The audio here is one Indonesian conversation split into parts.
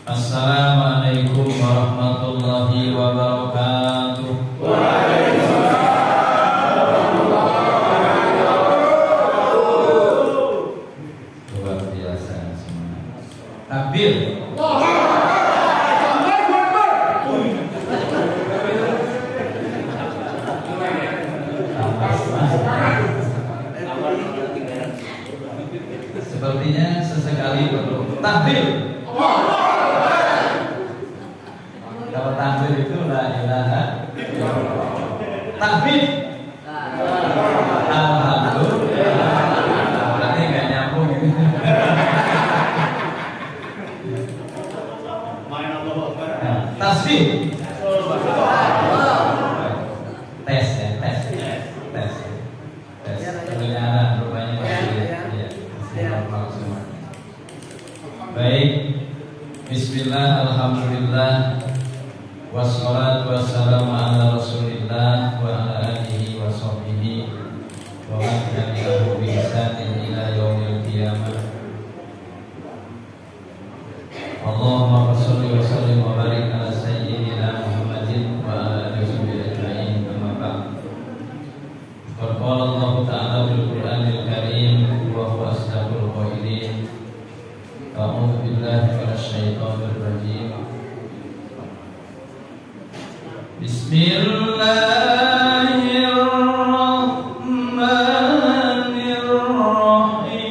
Assalamualaikum warahmatullahi wabarakatuh. Luar biasa semua. Takbir. Sepertinya sesekali perlu takbir. Kalau takbir itu la ilaha illallah. Takbir. Alhamdulillah. Berarti nggak nyambung gitu. Tasbih. Tes ya, tes. Kedengaran rupanya masih normal semua. Baik. Bismillah, alhamdulillah, wassalatu wassalamu ala rasulillah wa ala alihi wa sahbihi wa man tabi'ahu bi ihsanin ila yaumil qiyamah. Allahumma shalli wa sallim wa barik ala sayyidina Muhammadin wa ala alihi ajma'in, amma ba'd. Qala Allah ta'ala fil Qur'anil Karim wa huwa asdaqul qailin. A'udzu billahi minasy syaithanir rajim. Bismillahirrahmanirrahim.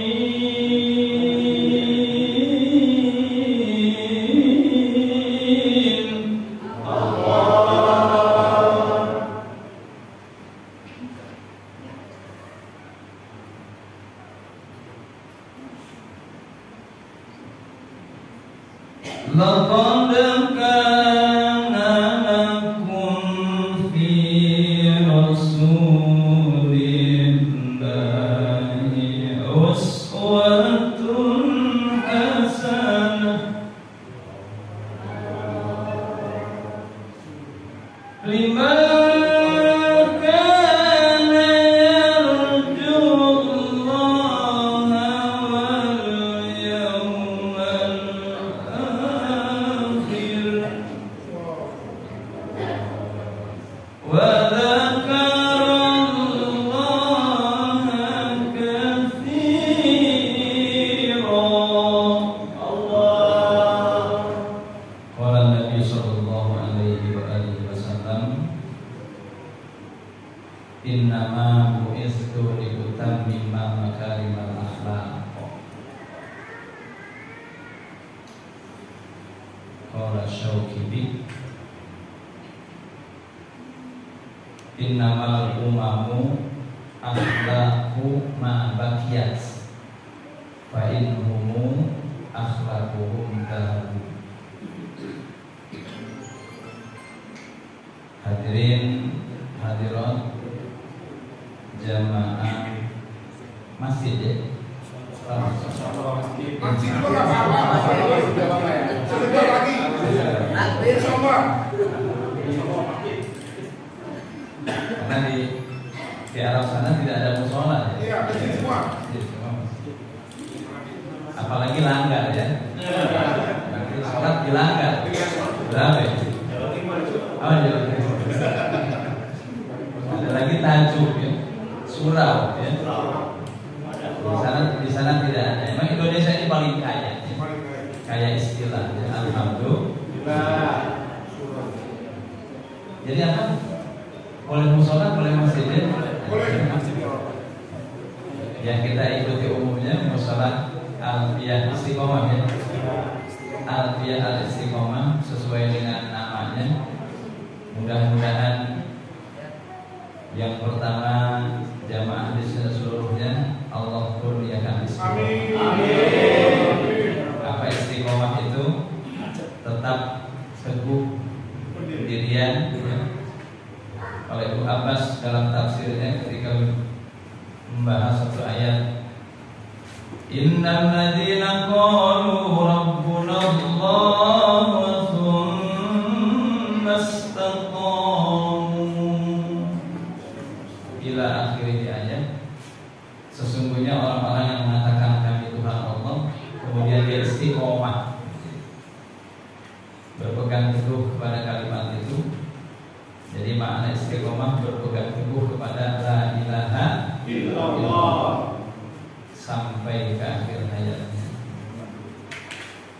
Laqad kana lakum fi rasulillahi uswatun hasanah liman kana yarjullaha wal yawmal akhir wa dzakarallaha katsiran. Qala Nabi sallallahu alaihi wa alihi wasallam, innama bu'istu liutammima makarimal akhlaq. Qala Syaukibi, innamal umamu akhlaqu ma baqiyat fa inhumu akhlaquhum dhahabu. Hadirin hadirat jamaah masjid ya. Karena di Arab sana tidak ada musola ya. Apalagi langgar ya. Nanti sholat di langgar. Berapa ya? Oh, ada lagi tajuk ya, surau ya. Di sana tidak ada. Emang Indonesia ini paling kaya ya. Kaya istilah ya. Alhamdulillah. Jadi apa? Boleh musola, boleh masjid ya? Boleh masjid. Yang kita ikuti umumnya musola Alfiyah Istiqomah ya. Alfiyah Al-Istiqomah sesuai dengan namanya. Mudah-mudahan yang pertama jamaah di sini seluruhnya Allah kurniakan istiqomah. Amin. Apa istiqomah itu? Tetap teguh pendirian ya. Kalau Ibu Abbas dalam tafsirnya ketika membahas satu ayat, innal ladzina qalu rabbuna Allah wa thumma istaqamu ila akhir ayat. Sesungguhnya orang-orang yang mengatakan kami Tuhan Allah, kemudian dia istiqomah.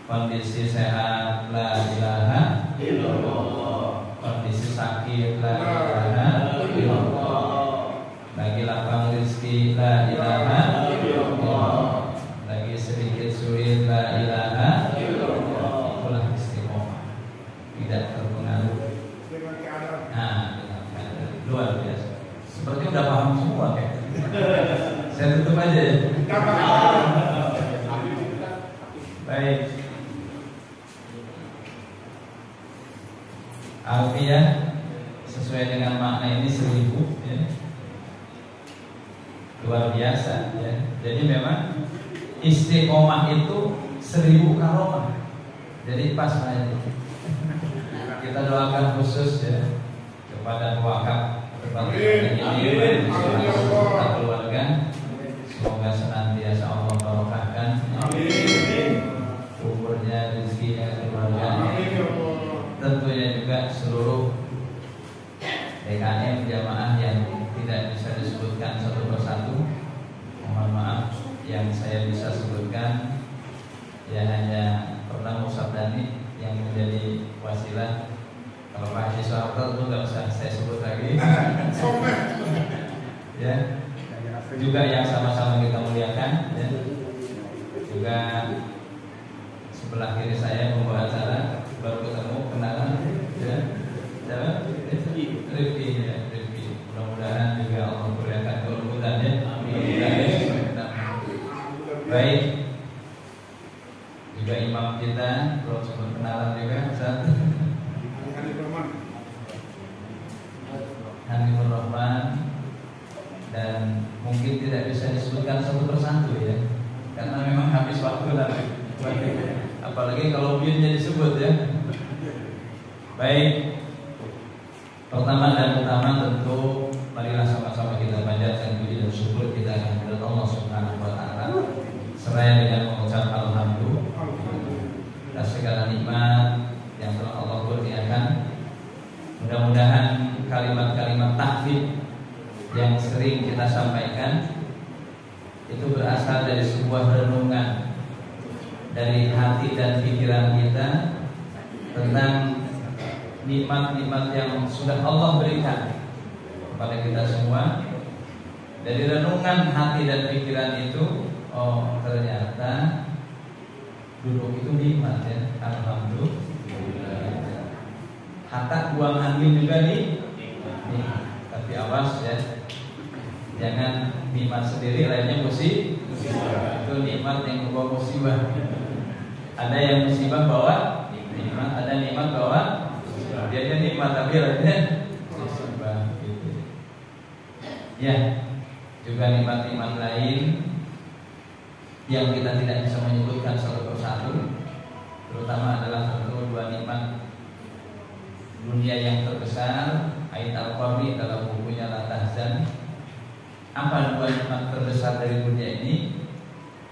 kondisi sehat la ilaha illallah, kondisi sakit la ilaha illallah, lagi lapang rezeki la ilaha illallah, lagi sedikit sulit la ilaha illallah. Itulah istiqomah, tidak terpengaruh. Luar biasa. Seperti udah paham semua kayak. Saya tutup aja ya. Baik. Alfiah sesuai dengan makna ini 1000 ya. Luar biasa ya. Jadi memang istiqomah itu 1000 karomah. Jadi pas aja. Kita doakan khusus ya kepada wakaf tempat ini serta keluarga, semoga senantiasa Allah barokahkan umurnya, rezekinya, keluarganya. Tentunya juga seluruh DKM jamaah yang tidak bisa disebutkan satu persatu, mohon maaf. Yang saya bisa sebutkan ya hanya pernah Ustaz Dani yang menjadi wasilah. Kalau Pak Haji Soeharto itu nggak usah saya sebut lagi. Ya, juga yang sama-sama kita muliakan. Ya. Juga sebelah kiri saya membawa acara, baru ketemu kenalan. Ya, siapa? Rifki ya, Rifki. Mudah-mudahan juga Allah berikan kelembutan ya. Baik. Juga imam kita, belum sempat kenalan juga. Hanifur Rahman, dan mungkin tidak bisa disebutkan satu persatu ya, karena memang habis waktu lah. Apalagi kalau biasanya disebut ya. Baik, pertama dan utama tentu marilah sama-sama kita panjatkan puji dan syukur kita kepada Allah Subhanahu wa taala, seraya dengan mengucap alhamdulillah atas segala nikmat yang telah Allah kurniakan. Mudah-mudahan kalimat-kalimat tahmid yang sering kita sampaikan itu berasal dari sebuah renungan dari hati dan pikiran kita tentang nikmat-nikmat yang sudah Allah berikan kepada kita semua. Dari renungan hati dan pikiran itu, oh ternyata duduk itu nikmat ya, alhamdulillah. Hatta buang angin juga nih. Tapi awas ya, jangan nikmat sendiri lainnya musibah. Itu nikmat yang membawa musibah. Ada yang musibah bawa nikmat, ada nikmat bawa dia nikmat tapi lainnya musibah gitu. Ya, juga nikmat-nikmat lain yang kita tidak bisa menyebutkan satu persatu, terutama adalah tentu dua nikmat dunia yang terbesar. Ait Al-Qarni dalam bukunya La Tahzan, apa dua nikmat terbesar dari dunia ini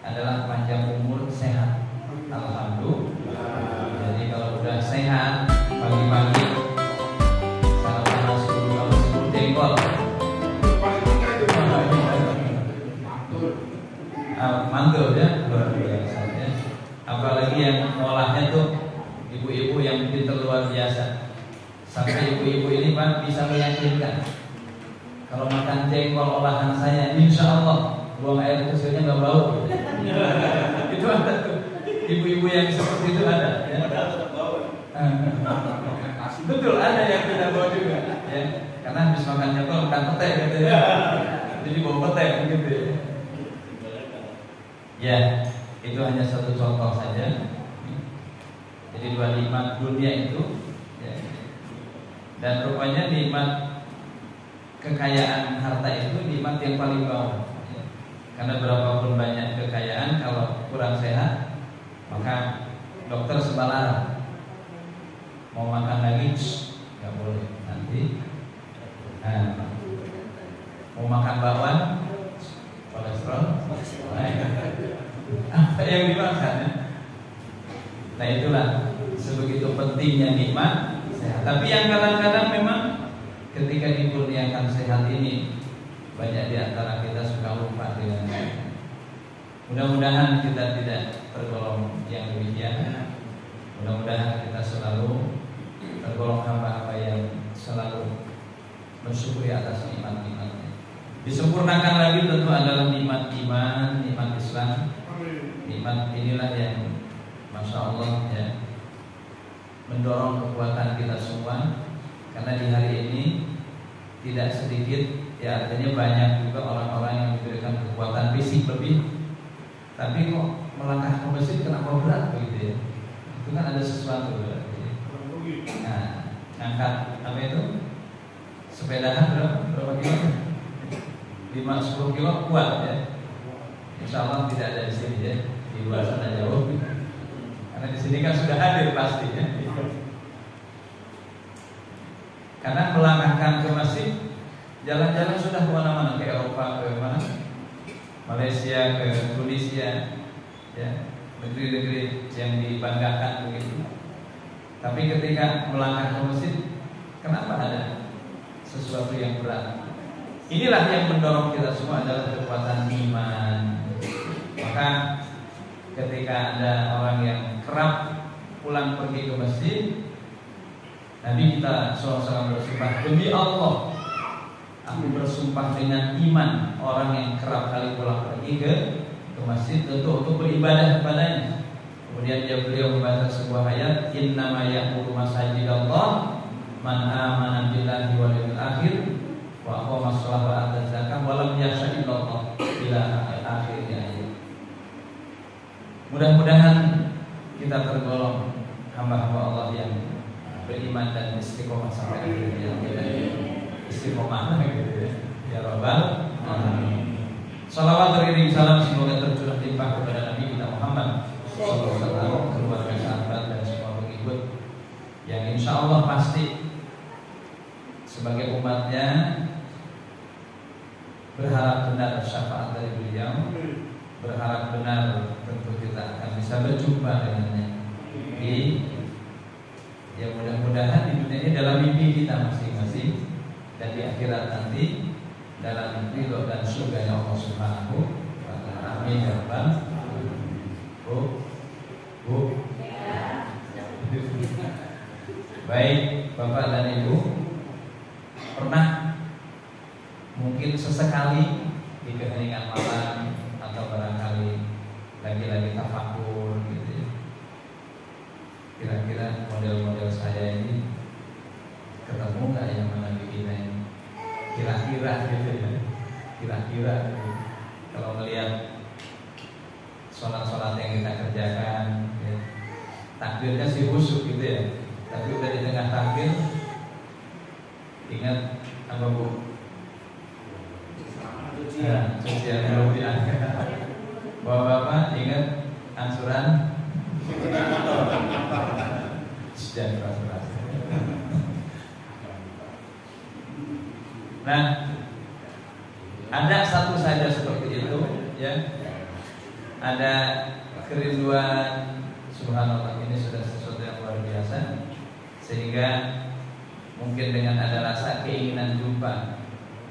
adalah panjang umur, sehat. Alhamdulillah. Jadi kalau udah sehat, pagi-pagi sarapan nasi dulu sama sebut jengkol. Mantul ya, luar biasa ya. Apalagi yang olahnya tuh ibu-ibu yang pintar luar biasa. Sampai ibu-ibu ini Pak bisa meyakinkan kalau makan jengkol olahan saya, insya Allah buang air kecilnya nggak bau. Itu ada tuh ibu-ibu yang seperti itu ada. Ya. Betul, ada yang tidak bau juga. Ya. Karena habis makan jengkol makan petai gitu ya. Jadi bau petai gitu ya. Ya, itu hanya satu contoh saja. Jadi dua nikmat dunia itu. Dan rupanya nikmat kekayaan harta itu nikmat yang paling bawah. Karena berapapun banyak kekayaan, kalau kurang sehat, maka dokter sebalar. Mau makan lagi, nggak boleh nanti. Nah, mau makan bakwan, kolesterol, apa yang dimakan? Nah itulah sebegitu pentingnya nikmat. Sehat. Tapi yang kadang-kadang memang ketika dikurniakan sehat ini, banyak di antara kita suka lupa dengan. Mudah-mudahan kita tidak tergolong yang demikian. Mudah-mudahan kita selalu tergolong hamba-hamba yang selalu bersyukur atas nikmat-nikmatnya. Disempurnakan lagi tentu adalah nikmat iman, nikmat Islam. Nikmat inilah yang Masya Allah ya, mendorong kekuatan kita semua. Karena di hari ini tidak sedikit, ya artinya banyak juga orang-orang yang diberikan kekuatan fisik lebih, tapi kok melangkah ke masjid kenapa berat begitu ya? Itu kan ada sesuatu berarti. Nah, ngangkat apa itu? Sepedahan berapa kilo? 5-10 kilo kuat ya. Insya Allah tidak ada di sini ya, di luar sana jauh. Karena di sini kan sudah hadir pasti ya. Karena melangkahkan ke masjid, jalan-jalan sudah kemana-mana, ke Eropa, ke mana? Malaysia, ke Tunisia, ya, negeri-negeri yang dibanggakan begitu. Tapi ketika melangkah ke masjid, kenapa ada sesuatu yang berat? Inilah yang mendorong kita semua adalah kekuatan iman. Maka ketika ada orang yang kerap pulang pergi ke masjid, Nabi kita SAW bersumpah, demi Allah, aku bersumpah dengan iman orang yang kerap kali pulang pergi ke masjid tentu untuk beribadah kepadanya. Kemudian beliau membaca sebuah ayat, innama ya'muru masajidallah man amana billahi wal yawmil akhir wa aqama sholata wa ata zakah wa lam yakhsha illallah ila akhirnya. Mudah-mudahan kita tergolong hamba-hamba Allah yang beriman dan istiqomah sampai akhirnya. Istiqomah gitu ya. Ya Rabbal alamin. Salawat beriring salam semoga tercurah limpah kepada Nabi kita Muhammad sallallahu alaihi wasallam, keluarga sahabat dan semua pengikut yang insya Allah pasti sebagai umatnya berharap benar syafaat dari beliau, berharap benar tentu kita akan bisa berjumpa dengannya di, ya mudah-mudahan di dunia ini dalam mimpi kita masing-masing, dan di akhirat nanti dalam ridho dan surga Allah Subhanahu wa ta'ala. Amin ya rabbal alamin. Bu. Baik Bapak dan Ibu, pernah mungkin sesekali di keheningan malam atau barangkali lagi-lagi tafakur gitu ya, kira-kira model-model saya ini ketemu nggak yang mana bikinnya ini? Kira-kira gitu ya, kira-kira gitu. Kalau melihat sholat-sholat yang kita kerjakan ya, takbirnya sih khusyuk gitu ya, tapi udah di tengah takbir ingat apa Bu? Ya, cucian belum diangkat. Bapak-bapak ingat angsuran? Jangan keras-keras. Nah, ada satu saja seperti itu, ya. Ada kerinduan, subhanallah, ini sudah sesuatu yang luar biasa, sehingga mungkin dengan ada rasa keinginan jumpa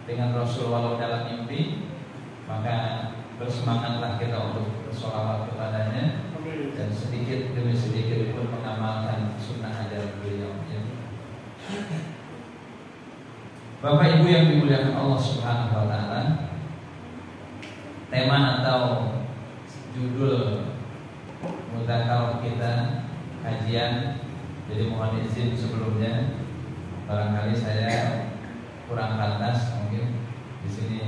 dengan Rasul walau dalam mimpi, maka bersemangatlah kita untuk bersolawat kepadanya dan sedikit demi sedikit pun mengamalkan sunnah ajaran beliau. Bapak Ibu yang dimuliakan Allah Subhanahu wa ta'ala, tema atau judul mudzakarah kita kajian, jadi mohon izin sebelumnya barangkali saya kurang pantas, mungkin di sini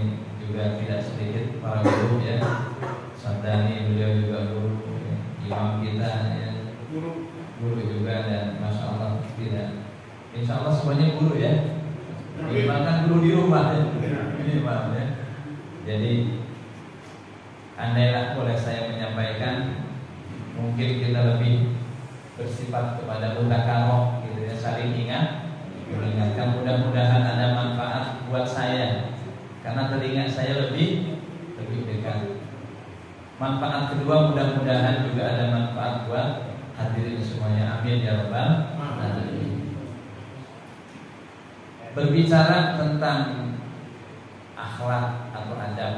juga tidak sedikit para guru ya, Sadani beliau juga guru, ya. Imam kita ya, guru juga, dan masya Allah tidak, insya Allah semuanya guru ya, bahkan guru di rumah ya, ini maaf ya. Jadi andailah boleh saya menyampaikan, mungkin kita lebih bersifat kepada mudzakarah gitu ya, saling ingat, mengingatkan, mudah-mudahan ada manfaat buat saya karena telinga saya lebih dekat. Manfaat kedua, mudah-mudahan juga ada manfaat buat hadirin semuanya. Amin ya rabbal alamin. Berbicara tentang akhlak atau adab,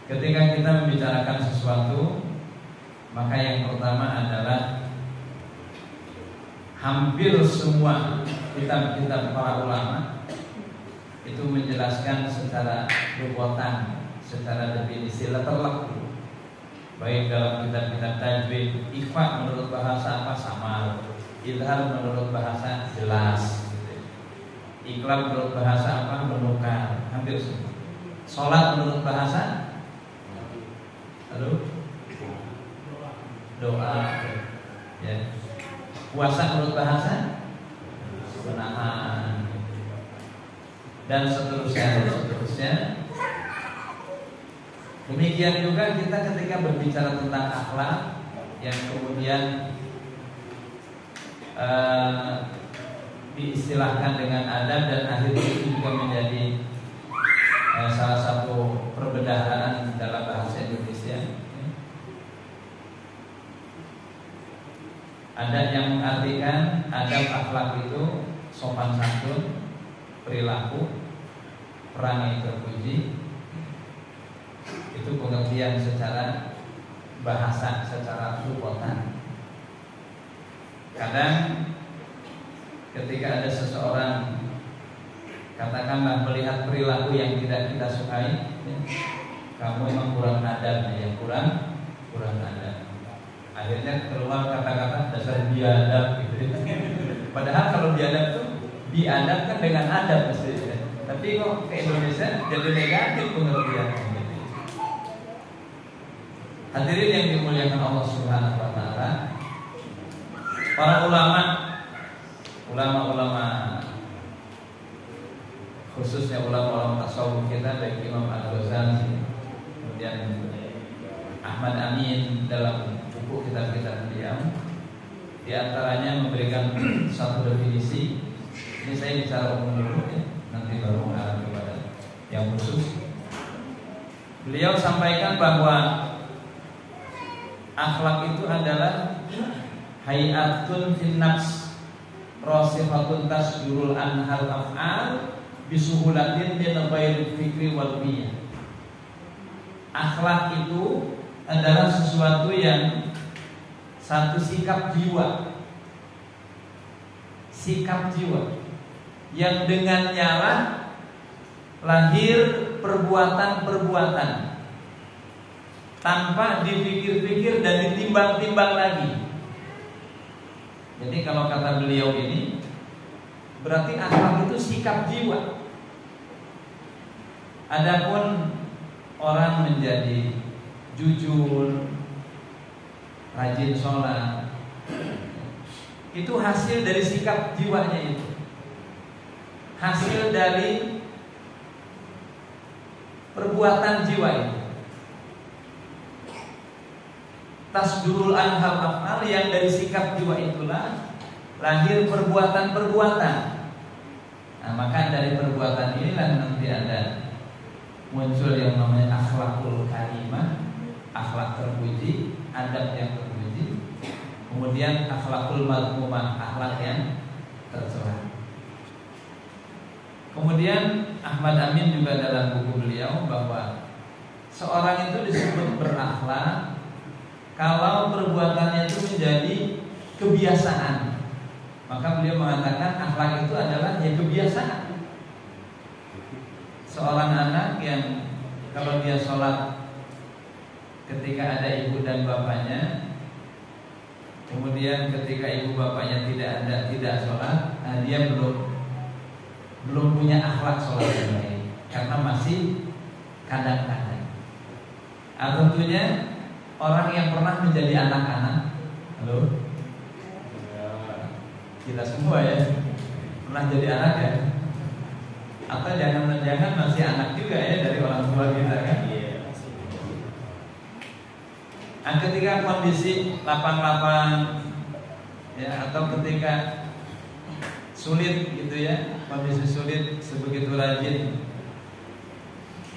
ketika kita membicarakan sesuatu, maka yang pertama adalah hampir semua kitab-kitab para ulama itu menjelaskan secara lugotan, secara definisi letter-letter. Baik dalam kitab-kitab tajwid, ikhfa menurut bahasa apa sama, idhar menurut bahasa jelas, iqlab menurut bahasa apa menukar, hampir semua. Sholat menurut bahasa, doa, ya. Puasa menurut bahasa menahan, dan seterusnya. Demikian juga kita ketika berbicara tentang akhlak yang kemudian diistilahkan dengan adab, dan akhirnya itu juga menjadi salah satu perbendaharaan dalam bahasa Indonesia. Adab yang mengartikan adab akhlak itu sopan santun, perilaku, perangai terpuji. Itu pengertian secara bahasa, secara lugotan. Kadang ketika ada seseorang katakanlah melihat perilaku yang tidak kita sukai, ya, kamu memang kurang adab, ya, kurang adab. Akhirnya keluar kata-kata dasar biadab gitu. Padahal kalau biadab tuh biadab kan dengan adab mestinya. Tapi kok ke Indonesia jadi negatif pengertiannya. Hadirin yang dimuliakan Allah Subhanahu wa taala, para ulama khususnya ulama tasawuf kita, baik Imam Al-Ghazali, kemudian Ahmad Amin dalam buku kitab-kitab beliau, di antaranya memberikan satu definisi. Ini saya bicara umum dulu, ya, nanti baru mengarah kepada yang khusus. Beliau sampaikan bahwa akhlak itu adalah hayatun fin nafs rasifatun tasdurul anhal af'al bisuhulatin min ghairi fikri wal niyah. Akhlak itu adalah sesuatu yang satu sikap jiwa yang dengannya lah lahir perbuatan-perbuatan tanpa dipikir-pikir dan ditimbang-timbang lagi. Jadi kalau kata beliau ini, berarti akhlak itu sikap jiwa. Adapun orang menjadi jujur, rajin sholat, itu hasil dari sikap jiwanya itu, hasil dari perbuatan jiwa itu. Tasdurul anhal af'al, yang dari sikap jiwa itulah lahir perbuatan-perbuatan. Nah, maka dari perbuatan inilah nanti ada muncul yang namanya akhlakul karimah, akhlak terpuji, adab yang terpuji. Kemudian akhlakul madmumah, akhlak yang tercela. Kemudian Ahmad Amin juga dalam buku beliau bahwa seorang itu disebut berakhlak kalau perbuatannya itu menjadi kebiasaan. Maka beliau mengatakan akhlak itu adalah ya kebiasaan. Seorang anak yang kalau dia sholat ketika ada ibu dan bapaknya, kemudian ketika ibu bapaknya tidak sholat, nah dia belum punya akhlak sholat yang baik karena masih kadang-kadang. Tentunya orang yang pernah menjadi anak-anak, halo, kita semua ya pernah jadi anak ya, atau jangan-jangan masih anak juga ya dari orang tua kita kan. Nah, ketika kondisi lapang-lapang ya, atau ketika sulit gitu ya, kondisi sulit sebegitu rajin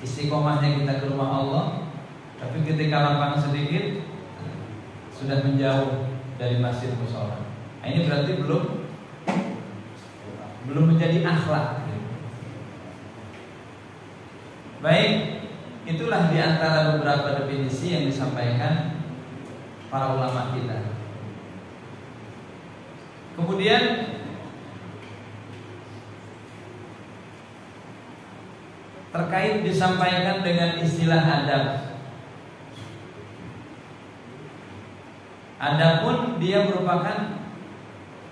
istiqomahnya kita ke rumah Allah, tapi ketika lapang sedikit sudah menjauh dari masjid mushola. Nah, ini berarti belum menjadi akhlak. Baik, itulah diantara beberapa definisi yang disampaikan para ulama kita. Kemudian terkait disampaikan dengan istilah adab. Adapun dia merupakan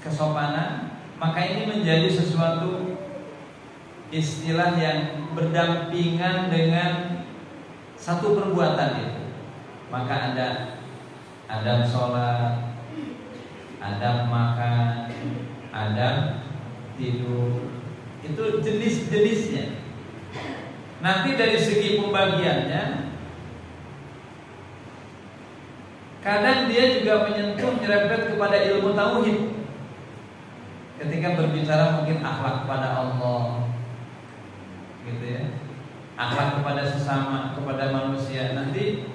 kesopanan, maka ini menjadi sesuatu istilah yang berdampingan dengan satu perbuatan itu. Maka ada adab sholat, adab makan, adab tidur. Itu jenis-jenisnya. Nanti dari segi pembagiannya, kadang dia juga menyentuh nyerempet kepada ilmu tauhid. Ketika berbicara mungkin akhlak kepada Allah, gitu ya, akhlak kepada sesama, kepada manusia. Nanti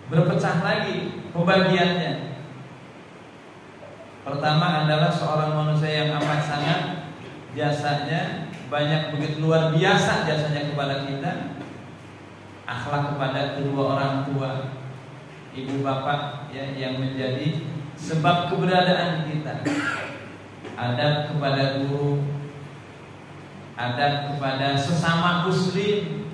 berpecah lagi pembagiannya. Pertama adalah seorang manusia yang amat sangat jasanya banyak, begitu luar biasa jasanya kepada kita. Akhlak kepada kedua orang tua, ibu bapak ya, yang menjadi sebab keberadaan kita. Adab kepada guru, adab kepada sesama muslim,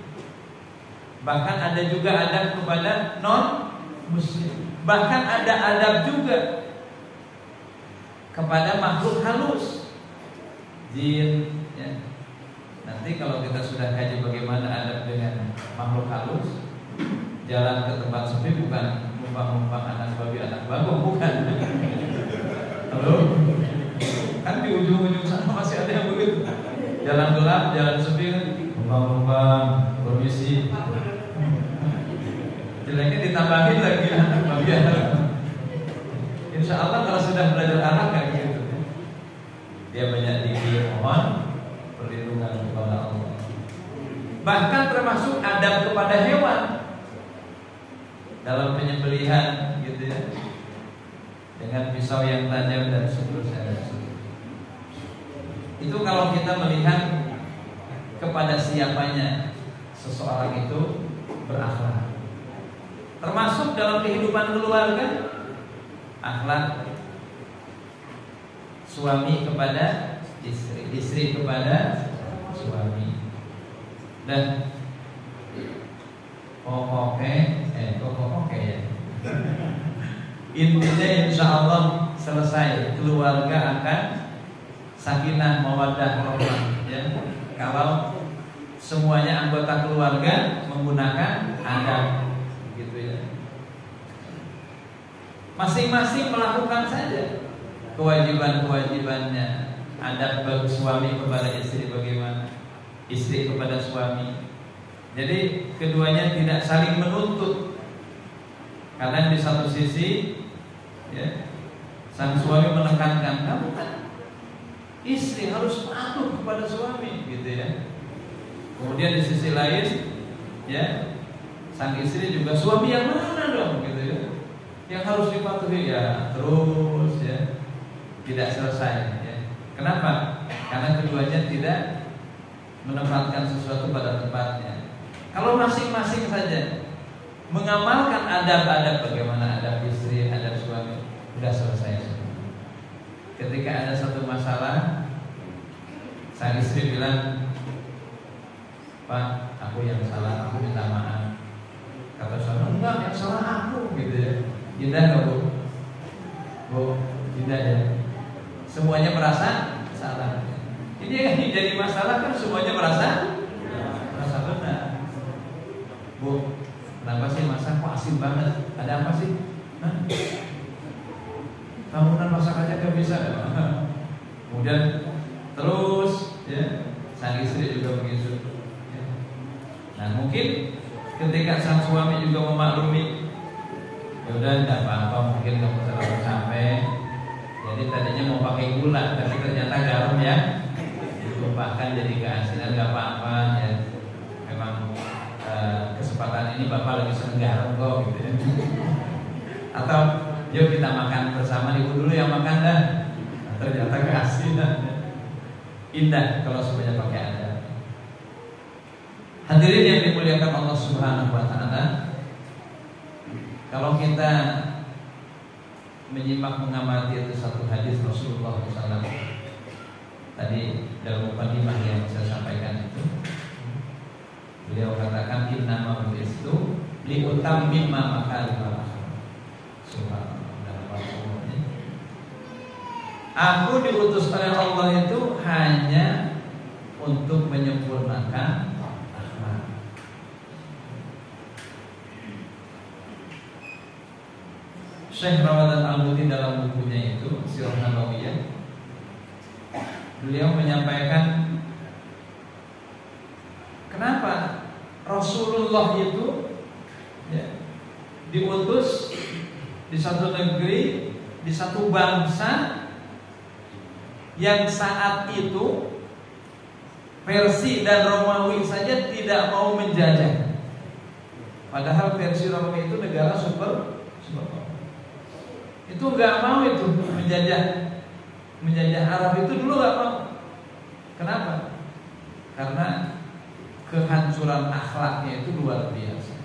bahkan ada juga adab kepada non muslim. Bahkan ada adab juga kepada makhluk halus, jin ya. Nanti kalau kita sudah kaji bagaimana adab dengan makhluk halus, jalan ke tempat sepi bukan numpang-numpang anak babi anak bagong, bukan. Halo? Kan di ujung-ujung sana masih ada yang begitu. Jalan gelap, jalan sepi, numpang-numpang, permisi. Jeleknya ditambahin lagi anak babi anak. Insya Allah kalau sudah belajar anak kayak gitu, dia banyak dikir, mohon perlindungan kepada Allah. Bahkan termasuk adab kepada hewan dalam penyembelihan, gitu ya, dengan pisau yang tajam dan seterusnya. Itu kalau kita melihat kepada siapanya seseorang itu berakhlak. Termasuk dalam kehidupan keluarga, akhlak suami kepada istri, istri kepada suami. Dan pokoknya ya. Intinya insya Allah selesai, keluarga akan sakinah mawaddah warahmah ya. Kalau semuanya anggota keluarga menggunakan adab, gitu ya. Masing-masing melakukan saja kewajiban-kewajibannya. Adab bagi suami kepada istri bagaimana, istri kepada suami. Jadi keduanya tidak saling menuntut. Karena di satu sisi ya, sang suami menekankan, kamu kan istri harus patuh kepada suami, gitu ya. Kemudian di sisi lain ya, sang istri juga, suami yang mana dong, gitu ya, yang harus dipatuhi ya, terus ya, tidak selesai ya. Kenapa? Karena keduanya tidak menempatkan sesuatu pada tempatnya. Kalau masing-masing saja mengamalkan adab-adab, bagaimana adab istri, adab suami, sudah selesai semua. Ketika ada satu masalah, sang istri bilang, Pak, aku yang salah, aku minta maaf. Kata suami, enggak, yang salah aku, gitu ya. Indah gak Bu? Bu, indah ya. Semuanya merasa salah. Ini yang jadi masalah kan semuanya merasa benar. Bu, kenapa sih masak kok asin banget? Ada apa sih? Hah? Kamu kan masak aja gak bisa. Kemudian terus ya, sang istri juga begitu ya. Nah mungkin ketika sang suami juga memaklumi, ya udah tidak apa-apa, mungkin kamu terlalu capek. Jadi tadinya mau pakai gula, tapi ternyata garam ya, ditumpahkan jadi keasinan, gak apa-apa ya. Memang kesempatan ini bapak lagi seneng garam kok, gitu ya. Atau yuk kita makan bersama, ibu dulu yang makan dah. Nah, ternyata keasinan. Indah kalau semuanya pakai adab. Hadirin yang dimuliakan Allah Subhanahu wa taala, kalau kita menyimak mengamati itu satu hadis Rasulullah SAW. Tadi dalam mukadimah yang saya sampaikan itu, beliau katakan innama bu'istu liutammima makarimal akhlaq. Subhanallah, dalam bahasa umumnya. Aku diutus oleh Allah itu hanya untuk menyempurnakan akhlak. Syekh Ramadan Al-Muti dalam bukunya itu Sirah Nabawiyah, beliau menyampaikan kenapa Rasulullah itu diutus di satu negeri, di satu bangsa yang saat itu Persia dan Romawi saja tidak mau menjajah. Padahal Persia Romawi itu negara super itu nggak mau itu menjajah Arab itu dulu nggak mau. Kenapa? Karena kehancuran akhlaknya itu luar biasa,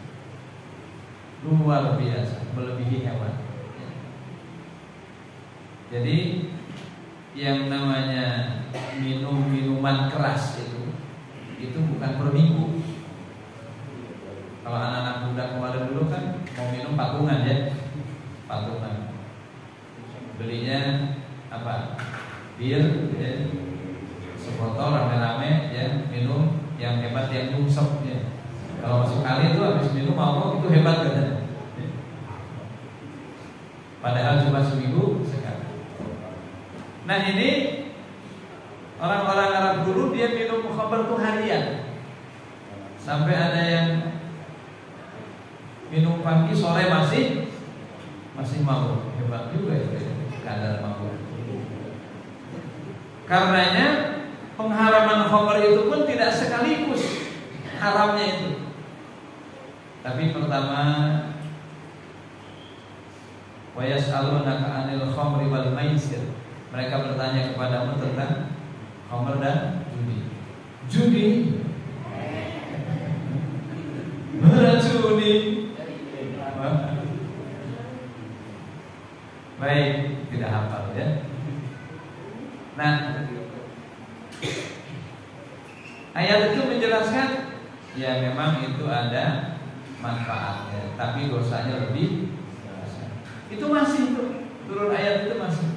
melebihi hewan. Jadi yang namanya minum minuman keras itu bukan per minggu. Kalau anak-anak muda kemarin dulu kan mau minum patungan ya, patungan. Belinya apa? Bir, ya. Sebotol rame-rame ya, minum yang hebat yang nyungsep ya. Kalau masuk kali itu habis minum mabok itu hebat katanya. Padahal cuma seminggu sekali. Nah ini orang-orang Arab dulu dia minum khamr itu harian. Sampai ada yang minum pagi sore masih mabuk. Hebat juga itu ya, kadar mabuk. Karenanya pengharaman khamr itu pun tidak sekaligus haramnya itu. Tapi pertama wa yas'alunaka 'anil khamri wal maisir. Mereka bertanya kepadamu tentang khamr dan judi. Meracuni. Baik, tidak hafal ya. Nah, ayat itu menjelaskan ya memang itu ada manfaatnya, tapi dosanya lebih besar. Itu masih itu turun ayat itu masih.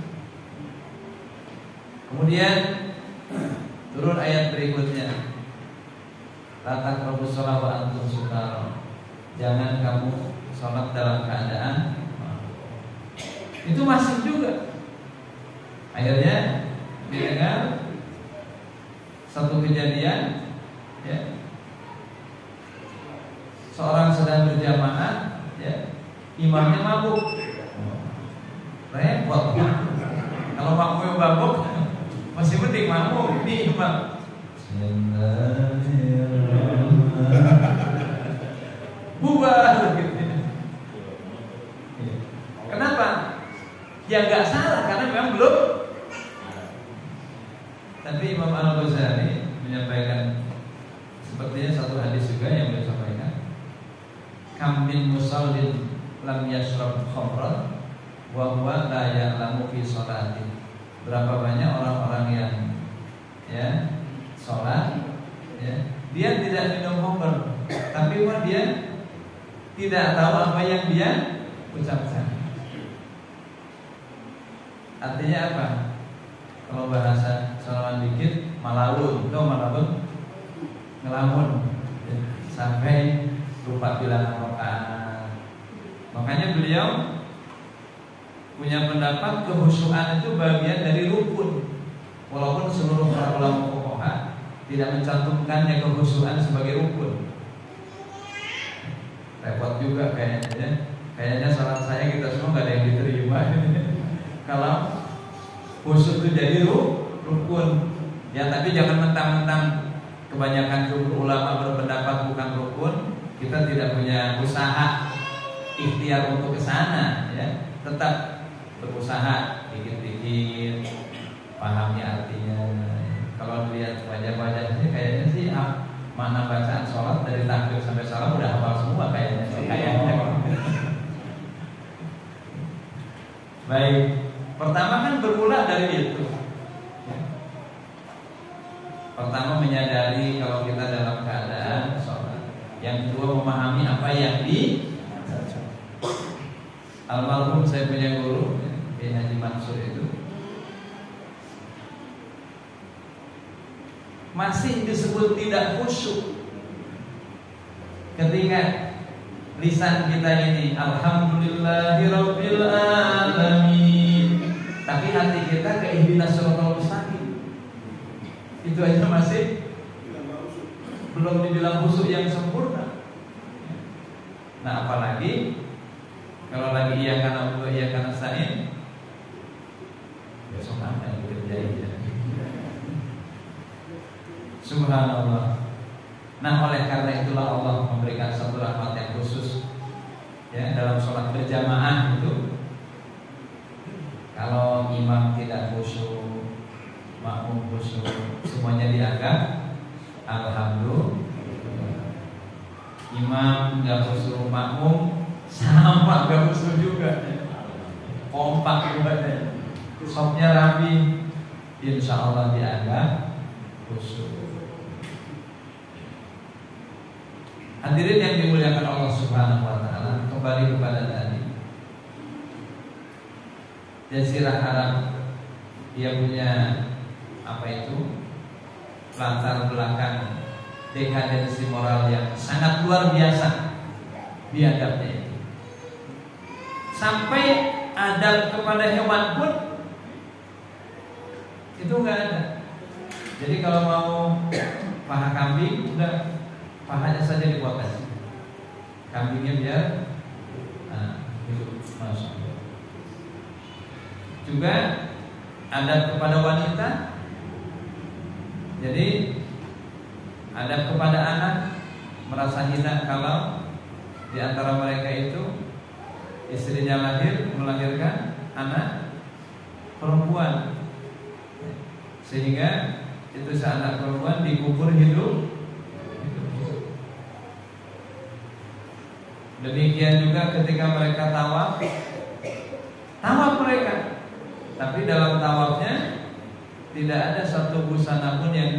Kemudian turun ayat berikutnya. La taqrabus shalah wa antum sukara. Jangan kamu sholat dalam keadaan itu masih juga. Akhirnya didengar satu kejadian ya, seorang sedang berjamaah ya, imamnya mabuk. Repot. Kalau makmum mabuk masih penting makmum ini imam. Bubar gitu. Kenapa? Ya nggak salah karena memang belum. Tapi Imam Al-Ghazali menyampaikan sepertinya satu hadis juga yang beliau sampaikan. Kam min musallin lam yashrab khamran wa huwa la ya'lamu fi sholati. Berapa banyak orang-orang yang ya sholat ya, dia tidak minum khamr, tapi dia tidak tahu apa yang dia ucapkan. Artinya apa? Kalau bahasa Salaman dikit, malawun, ngelamun sampai lupa bilangan rakaat. Makanya beliau punya pendapat kehusuan itu bagian dari rukun. Walaupun seluruh para ulama fuqaha tidak mencantumkannya kehusuan sebagai rukun. Repot juga kayaknya salat saya kita semua nggak ada yang diterima. Kalau khusyuk itu jadi rukun ya, tapi jangan mentang-mentang kebanyakan ulama berpendapat bukan rukun, kita tidak punya usaha ikhtiar untuk ke sana ya. Tetap berusaha dikit-dikit pahami artinya. Kalau lihat wajah-wajahnya kayaknya sih mana bacaan sholat dari takbir sampai salam udah hafal semua kayaknya. Baik, pertama kan bermula dari itu. Pertama menyadari kalau kita dalam keadaan sholat. Yang kedua memahami apa yang almarhum saya punya guru Haji Mansur itu masih disebut tidak khusyuk ketika lisan kita ini alhamdulillahirabbil alamin, tapi hati kita ke ihdinas shiratal mustaqim. Itu aja masih belum dibilang khusyuk yang sempurna. Nah, apalagi kalau lagi iya karena Allah, iya karena nasta'in, besok apa yang terjadi ya? Subhanallah. Nah, oleh karena itulah Allah memberikan satu rahmat yang khusus ya dalam sholat berjamaah itu. Kalau imam tidak khusyuk, makmum khusyuk, semuanya dianggap alhamdulillah. Imam nggak khusyuk, makmum sama nggak khusyuk juga. Kompak juga, sopnya rapi, insya Allah dianggap khusyuk. Hadirin yang dimuliakan Allah Subhanahu wa taala, kembali kepada tadi. Jazirah Arab dia punya apa itu? Latar belakang dekadensi moral yang sangat luar biasa biadabnya itu. Sampai adab kepada hewan pun itu nggak ada. Jadi kalau mau paha kambing udah pahanya saja dipotong, kambingnya biar hidup. Masya Allah. Juga adab kepada wanita. Jadi adab kepada anak, merasa hina kalau di antara mereka itu istrinya melahirkan anak perempuan, sehingga itu anak perempuan dikubur hidup. Demikian juga ketika mereka tawaf mereka, tapi dalam tawafnya tidak ada satu busana pun yang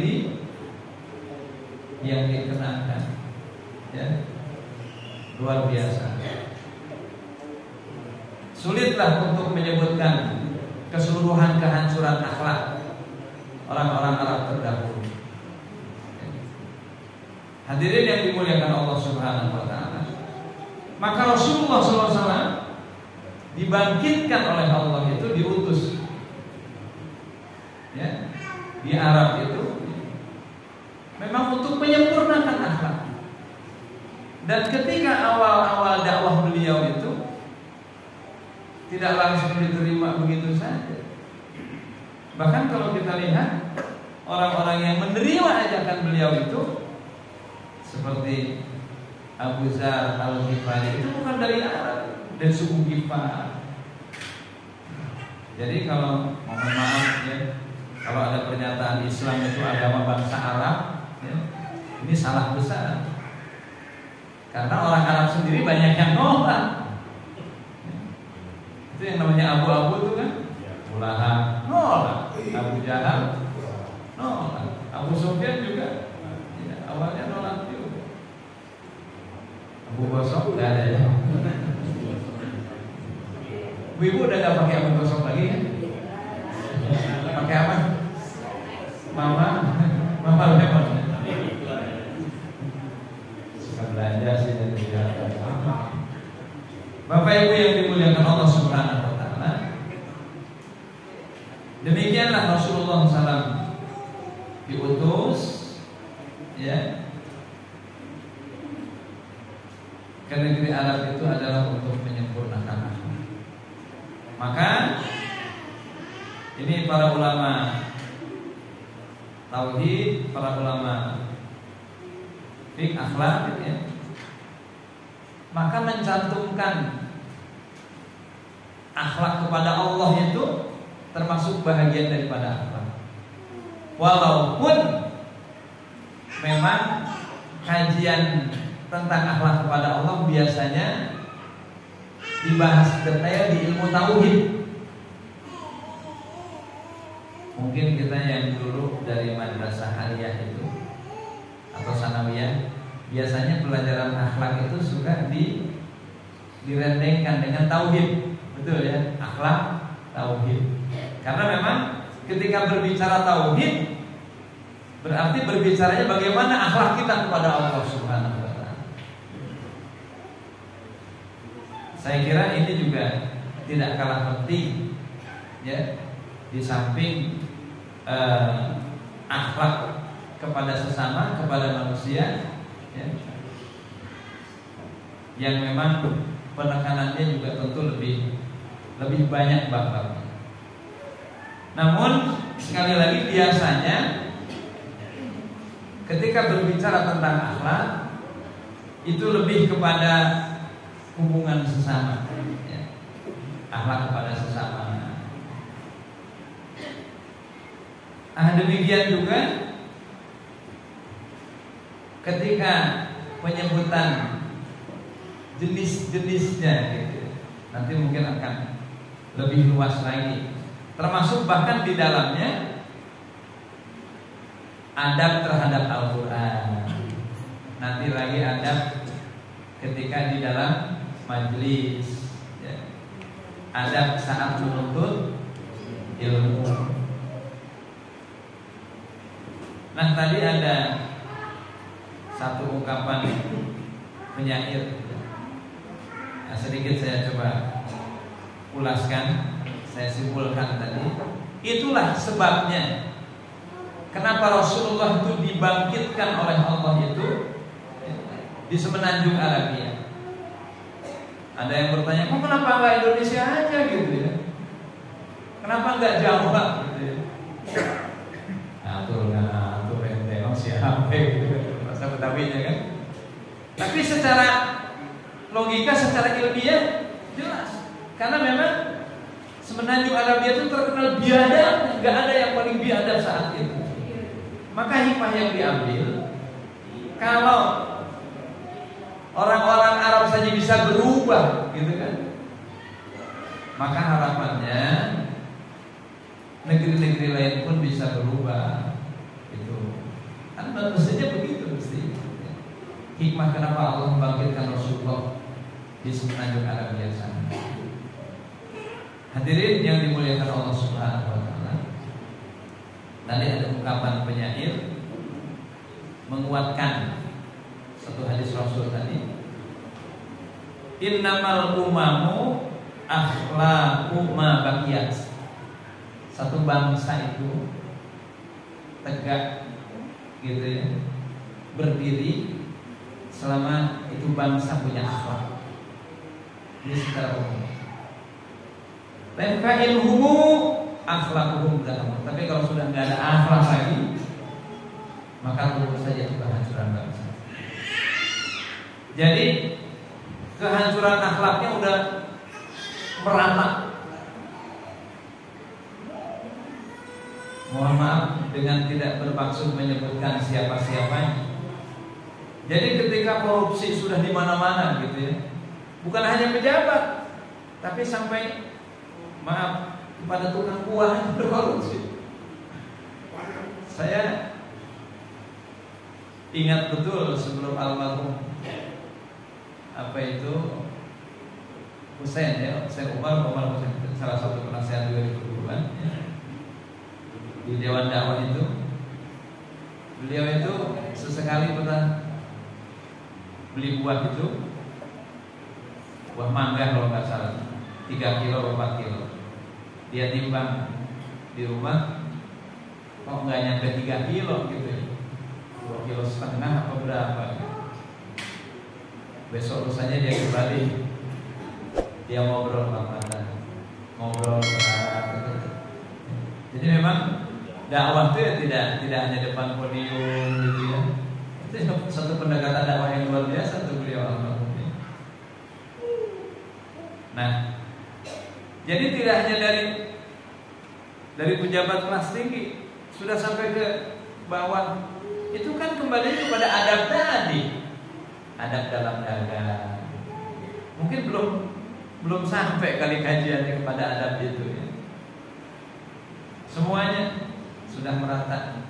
dikenakan, ya, luar biasa. Sulitlah untuk menyebutkan keseluruhan kehancuran akhlak orang-orang Arab terdahulu. Hadirin yang dimuliakan Allah Subhanahu wa taala. Maka Rasulullah SAW dibangkitkan oleh Allah itu diutus, ya, di Arab itu memang untuk menyempurnakan akhlak. Dan ketika awal-awal dakwah beliau itu tidak langsung diterima begitu saja. Bahkan kalau kita lihat orang-orang yang menerima ajakan beliau itu seperti Abu Dzar Al-Ghifari, itu bukan dari Arab, dari suku Ghifar. Jadi kalau mohon maaf ya, kalau ada pernyataan Islam itu agama bangsa Arab, ya, ini salah besar. Karena orang Arab sendiri banyak yang nolak. Itu yang namanya abu-abu itu kan, Abu Lahab nolak, Abu Jahal nolak, Abu Sufyan juga ya, awalnya nolak juga. Abu Gosok nggak ada ya. Ibu udah nggak pakai Abu Gosok lagi kan? Pakai apa? Mama lemon. Suka belanja sih dan tidak. Bapak Ibu yang dimuliakan Allah Subhanahu wa taala. Demikianlah Rasulullah SAW diutus, ya, ke negeri Arab itu adalah untuk menyempurnakan akhlak. Maka ini para ulama tauhid, para ulama fiqh akhlak, ya, maka mencantumkan akhlak kepada Allah itu termasuk bahagian daripada akhlak. Walaupun memang kajian tentang akhlak kepada Allah biasanya dibahas detail di ilmu tauhid. luput dari madrasah aliyah itu atau sanawiyah, biasanya pelajaran akhlak itu suka direndengkan dengan tauhid, betul ya, akhlak tauhid. Karena memang ketika berbicara tauhid berarti berbicaranya bagaimana akhlak kita kepada Allah Subhanahu wa taala. Saya kira ini juga tidak kalah penting ya, di samping akhlak kepada sesama, kepada manusia ya, yang memang penekanannya juga tentu lebih banyak babnya. Namun sekali lagi biasanya ketika berbicara tentang akhlak itu lebih kepada hubungan sesama ya. Akhlak kepada sesama. Demikian juga ketika penyebutan jenis-jenisnya gitu, nanti mungkin akan lebih luas lagi. Termasuk bahkan di dalamnya adab terhadap Al-Quran. Nanti lagi adab ketika di dalam majelis ya. Adab saat menuntut ilmu. Nah tadi ada satu ungkapan penyair, nah, sedikit saya coba ulaskan, saya simpulkan tadi. Itulah sebabnya kenapa Rasulullah itu dibangkitkan oleh Allah itu di semenanjung Arabia. Ada yang bertanya, kok kenapa nggak Indonesia aja gitu ya? Kenapa nggak Jawa gitu ya? Atur renteng siapa gitu, bahasa Betawinya kan. Tapi secara logika, secara ilmiah jelas, karena memang semenanjung Arabia itu terkenal biadab, nggak ada yang paling biadab saat itu. Maka hikmah yang diambil, kalau orang-orang Arab saja bisa berubah, gitu kan? Maka harapannya negeri-negeri lain pun bisa berubah, gitu. Kan mestinya begitu mesti. Hikmah kenapa Allah membangkitkan Rasulullah di semenanjung Arabia sana. Hadirin yang dimuliakan Allah Subhanahu wa taala. Tadi ada ungkapan penyair menguatkan satu hadis Rasul tadi. Innamal umamu akhlaqu ma baqiyat. Satu bangsa itu tegak gitu ya, berdiri selama itu bangsa punya akhlak. Ini secara umum. Tanfa'ilhumu akhlaquhum dalam. Tapi kalau sudah nggak ada akhlak lagi, maka tentu saja itu kehancuran bangsa. Jadi kehancuran akhlaknya udah merata. Mohon maaf dengan tidak bermaksud menyebutkan siapa-siapanya. Jadi ketika korupsi sudah di mana-mana gitu ya, bukan hanya pejabat, tapi sampai maaf kepada tukang kuah berkorupsi. Saya ingat betul sebelum almarhum Husain ya, Husain Umar Husain, salah satu penasehat juga di perguruan ya. Di Dewan Dakwah itu, beliau itu sesekali pernah beli buah itu, buah mangga kalau nggak salah, 3 kilo 4 kilo. Dia timbang di rumah, kok nggak nyampe 3 kilo gitu ya, 2,5 kilo apa berapa gitu. Besok lusanya dia kembali, dia ngobrol ngobrol gitu. Jadi memang dakwah itu ya tidak hanya depan podium gitu ya. Itu satu pendekatan dakwah yang luar biasa tuh beliau almarhum. Nah, jadi tidak hanya dari pejabat kelas tinggi sudah sampai ke bawah, itu kan kembali kepada adab tadi, adab dalam dagang. Mungkin belum sampai kali kajiannya kepada adab itu ya. Semuanya sudah merata.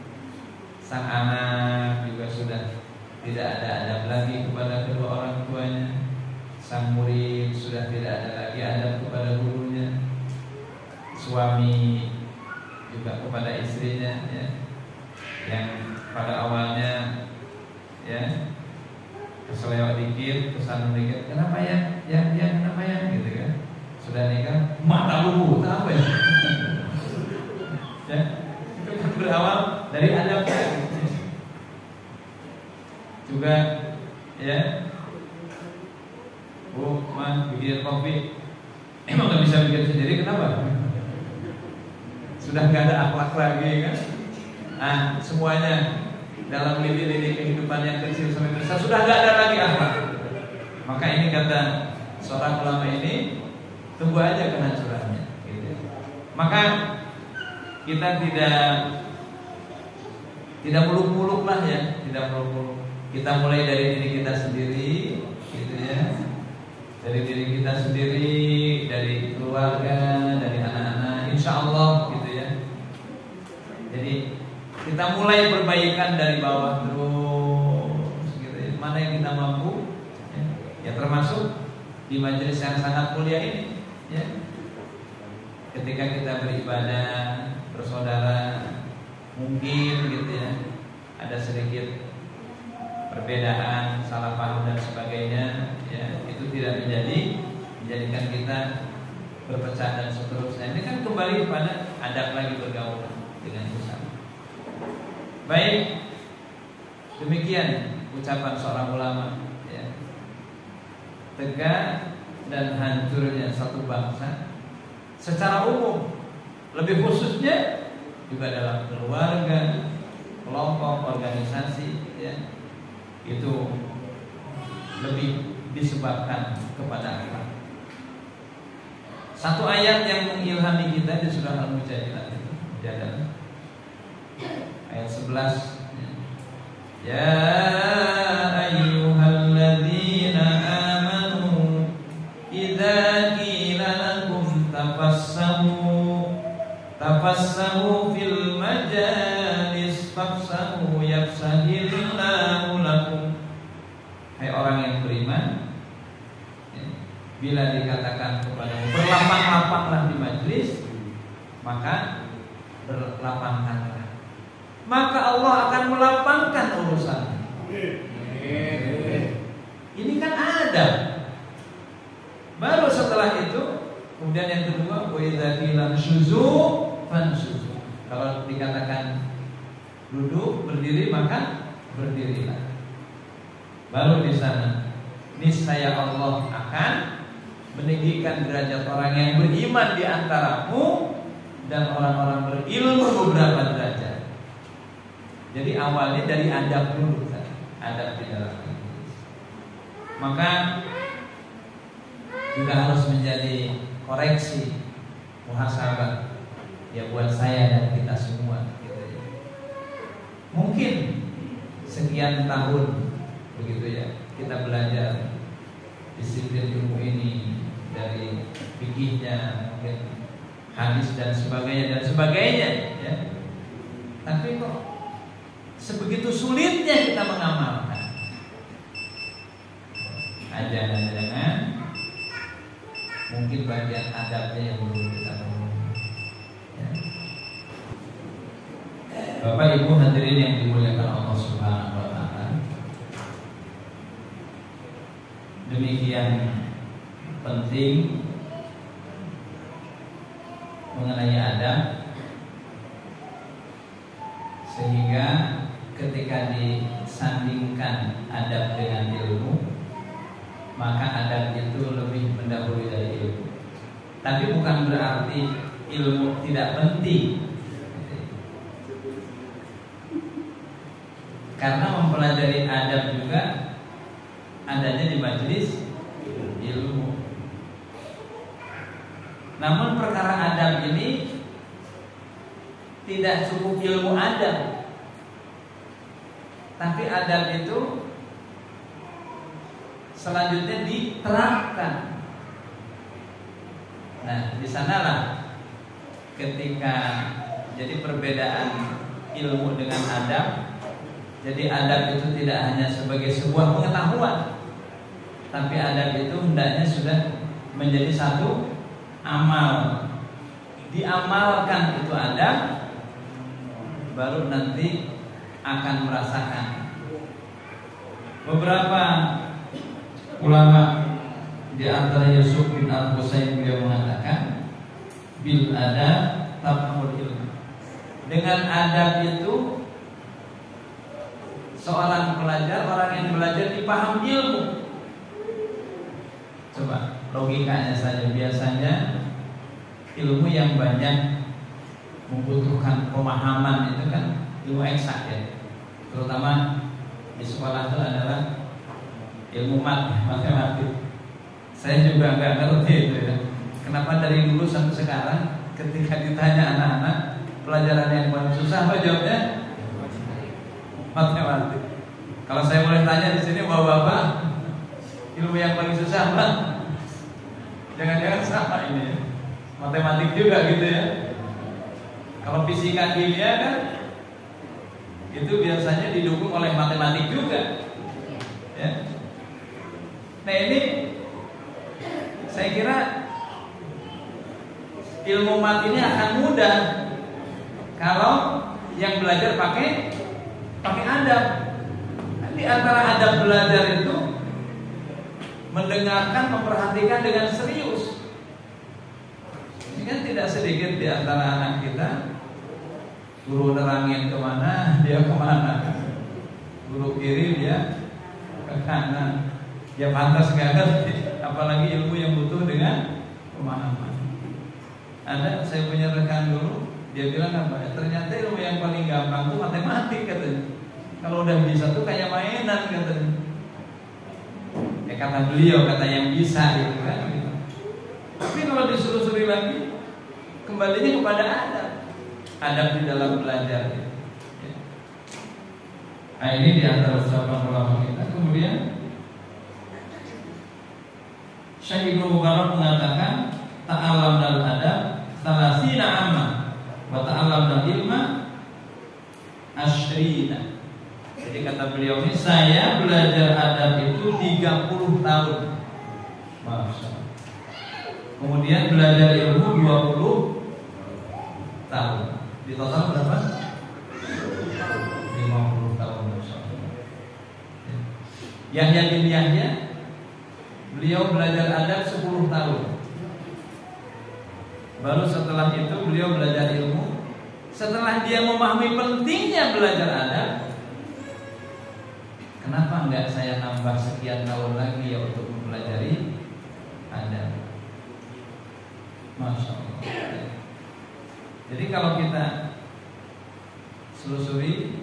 sang anak juga sudah tidak ada adab lagi kepada kedua orang tuanya. Sang murid sudah tidak ada lagi adab kepada gurunya. Suami juga kepada istrinya, ya, yang pada awalnya ya keselewat dikit, kesana dikit, kenapa ya, kenapa ya, gitu kan. Sudah nikah, mata lubu, apa ya? Ya, itu kan berawal dari adab kan. Juga ya, bikin kopi, emang gak bisa bikin sendiri, kenapa? Sudah gak ada akhlak lagi kan. Nah, semuanya dalam lini-lini kehidupan yang kecil sampai besar sudah gak ada lagi akhlak. Maka ini kata seorang ulama ini, tunggu aja kehancurannya gitu. Maka kita tidak muluk-muluk lah ya, tidak muluk-muluk. Kita mulai dari diri kita sendiri gitu ya. Dari diri kita sendiri, dari keluarga, dari anak-anak, insya Allah gitu ya. Jadi kita mulai perbaikan dari bawah terus gitu ya. Mana yang kita mampu ya, termasuk di majelis yang sangat mulia ini ya. Ketika kita beribadah bersaudara, mungkin gitu ya ada sedikit perbedaan, salah paham dan sebagainya ya, itu tidak menjadikan kita berpecah dan seterusnya. Ini kan kembali kepada adab lagi bergaul dengan sesama. Baik, demikian ucapan seorang ulama ya. Tegak dan hancurnya satu bangsa secara umum, lebih khususnya juga dalam keluarga, kelompok, organisasi ya, itu lebih disebabkan kepada akhlak. Satu ayat yang mengilhami kita di surah Al-Mujadilah itu adalah ayat 11. Ya ayyuhalladzina amanu idza qila lakum tafassahu fil majalis fafsahu yafsahillahu lakum. Hai orang yang beriman, bila dikatakan kepadamu berlapang-lapanglah di majlis, maka berlapangkanlah, maka Allah akan melapangkan urusan. Ini kan ada. Baru setelah itu, kemudian yang kedua, wa idza qila syuzu fansyuzu. Kalau dikatakan duduk, berdiri, maka berdirilah. Baru di sana niscaya Allah akan meninggikan derajat orang yang beriman di antaramu dan orang-orang berilmu beberapa derajat. Jadi awalnya dari adab dulu kan? Adab di dalam majlis. Maka juga harus menjadi koreksi, muhasabah ya buat saya dan kita semua gitu ya. Mungkin sekian tahun begitu ya kita belajar disiplin ilmu ini dari fikihnya, mungkin hadis dan sebagainya ya. Tapi kok sebegitu sulitnya kita mengamalkan. Jangan mungkin bagian adabnya yang belum kita tahu ya. Bapak Ibu hadirin yang dimuliakan Allah Subhanahu wa taala, demikian penting mengenai adab, sehingga ketika disandingkan adab dengan ilmu, maka adab itu lebih mendahului dari ilmu. Tapi bukan berarti ilmu tidak penting, karena mempelajari adab juga adanya di majelis ilmu. Namun perkara adab ini tidak cukup ilmu adab, tapi adab itu selanjutnya diterapkan. Nah, di sanalah ketika jadi perbedaan ilmu dengan adab Jadi adab itu tidak hanya sebagai sebuah pengetahuan, tapi adab itu hendaknya sudah menjadi satu amal. Diamalkan itu adab, baru nanti akan merasakan. Beberapa ulama di antara Yusuf bin Al-Husain beliau mengatakan bil adab tafhamul ilmu. Dengan adab itu seorang pelajar, orang yang belajar dipaham ilmu. Coba logikanya saja, biasanya ilmu yang banyak membutuhkan pemahaman itu kan ilmu eksak ya. Terutama di sekolah itu adalah ilmu matematik. Saya juga nggak ngerti itu ya. Kenapa dari dulu sampai sekarang ketika ditanya anak-anak pelajaran yang paling susah apa jawabnya? Matematik. Kalau saya boleh tanya di sini bapak-bapak, ilmu yang paling susah apa? Jangan-jangan sama ini ya. Matematik juga gitu ya. Kalau fisika kimia kan itu biasanya didukung oleh matematik juga ya. Nah ini saya kira ilmu mat ini akan mudah kalau yang belajar pakai adab. Di antara adab belajar itu mendengarkan, memperhatikan dengan serius. Ini kan tidak sedikit di antara anak kita, guru nerangin kemana, dia kemana. Guru kiri, dia ke kanan. Dia pantas gak ngerti, apalagi ilmu yang butuh dengan pemahaman. Ada, saya punya rekan dulu, dia bilang apa? Ternyata ilmu yang paling gampang itu matematik katanya. Kalau udah bisa tuh kayak mainan katanya. Ya kata beliau, kata yang bisa gitu kan. Tapi kalau disuruh-suruh lagi, kembalinya kepada adab. Adab di dalam belajar. Nah ini di antara ucapan ulama kita. Kemudian Syekh Ibnu Mubarak mengatakan ta'alam dal adab salasina amma wa ta'alam dal ilma ashrina. Jadi kata beliau ini, saya belajar adab itu 30 tahun. Masya Allah. Kemudian belajar ilmu 20 tahun. Di total berapa? 50 tahun. Masya Allah. Yahya bin Yahya, beliau belajar adab 10 tahun. Baru setelah itu beliau belajar ilmu. Setelah dia memahami pentingnya belajar adab, kenapa enggak saya nambah sekian tahun lagi ya untuk mempelajari adab? Masya Allah. Jadi kalau kita selusuri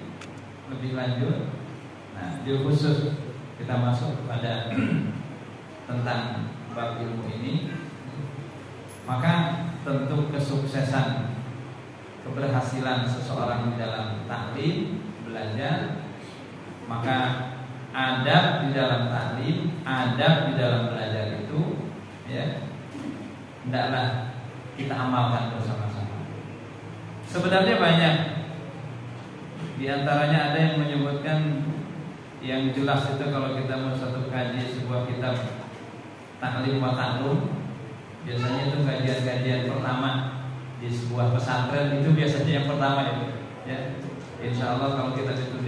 lebih lanjut, nah jil khusus kita masuk kepada tentang bab ilmu ini, maka tentu kesuksesan, keberhasilan seseorang di dalam taklim, belajar, maka adab di dalam taklim, adab di dalam belajar itu ya hendaklah kita amalkan bersama-sama. Sebenarnya banyak, di antaranya ada yang menyebutkan yang jelas itu kalau kita mau satu kaji sebuah kitab taklim wa ta'lum, biasanya itu kajian-kajian pertama di sebuah pesantren itu biasanya yang pertama itu ya. Insya Allah kalau kita itu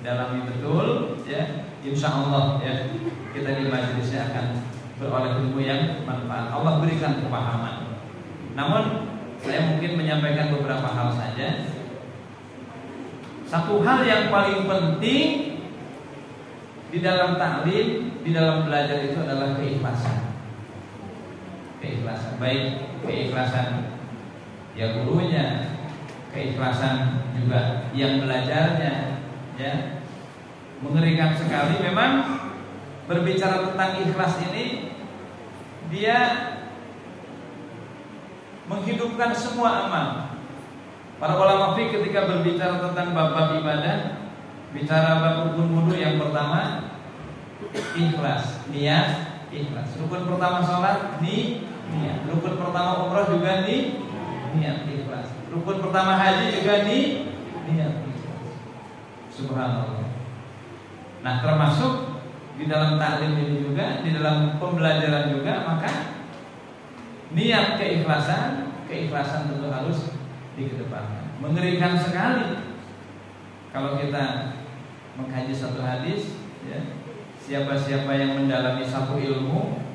dalami betul ya, insya Allah ya kita di majelisnya akan beroleh ilmu yang manfaat. Allah berikan kepahaman. Namun saya mungkin menyampaikan beberapa hal saja. Satu hal yang paling penting di dalam taklim, di dalam belajar itu adalah keikhlasan. Keikhlasan, baik keikhlasan ya gurunya, keikhlasan juga yang belajarnya ya. Mengerikan sekali memang berbicara tentang ikhlas ini, dia menghidupkan semua amal. Para ulama fikih ketika berbicara tentang bab-bab ibadah, bicara bab rukun wudu yang pertama ikhlas, niat, ikhlas. Rukun pertama sholat niat. Rukun pertama umrah juga niat, ikhlas. Rukun pertama haji juga niat, ikhlas. Subhanallah. Nah, termasuk di dalam taklim ini juga, di dalam pembelajaran juga, maka niat keikhlasan tentu harus dikedepankan. Mengerikan sekali kalau kita mengkaji satu hadis, ya, siapa-siapa yang mendalami satu ilmu,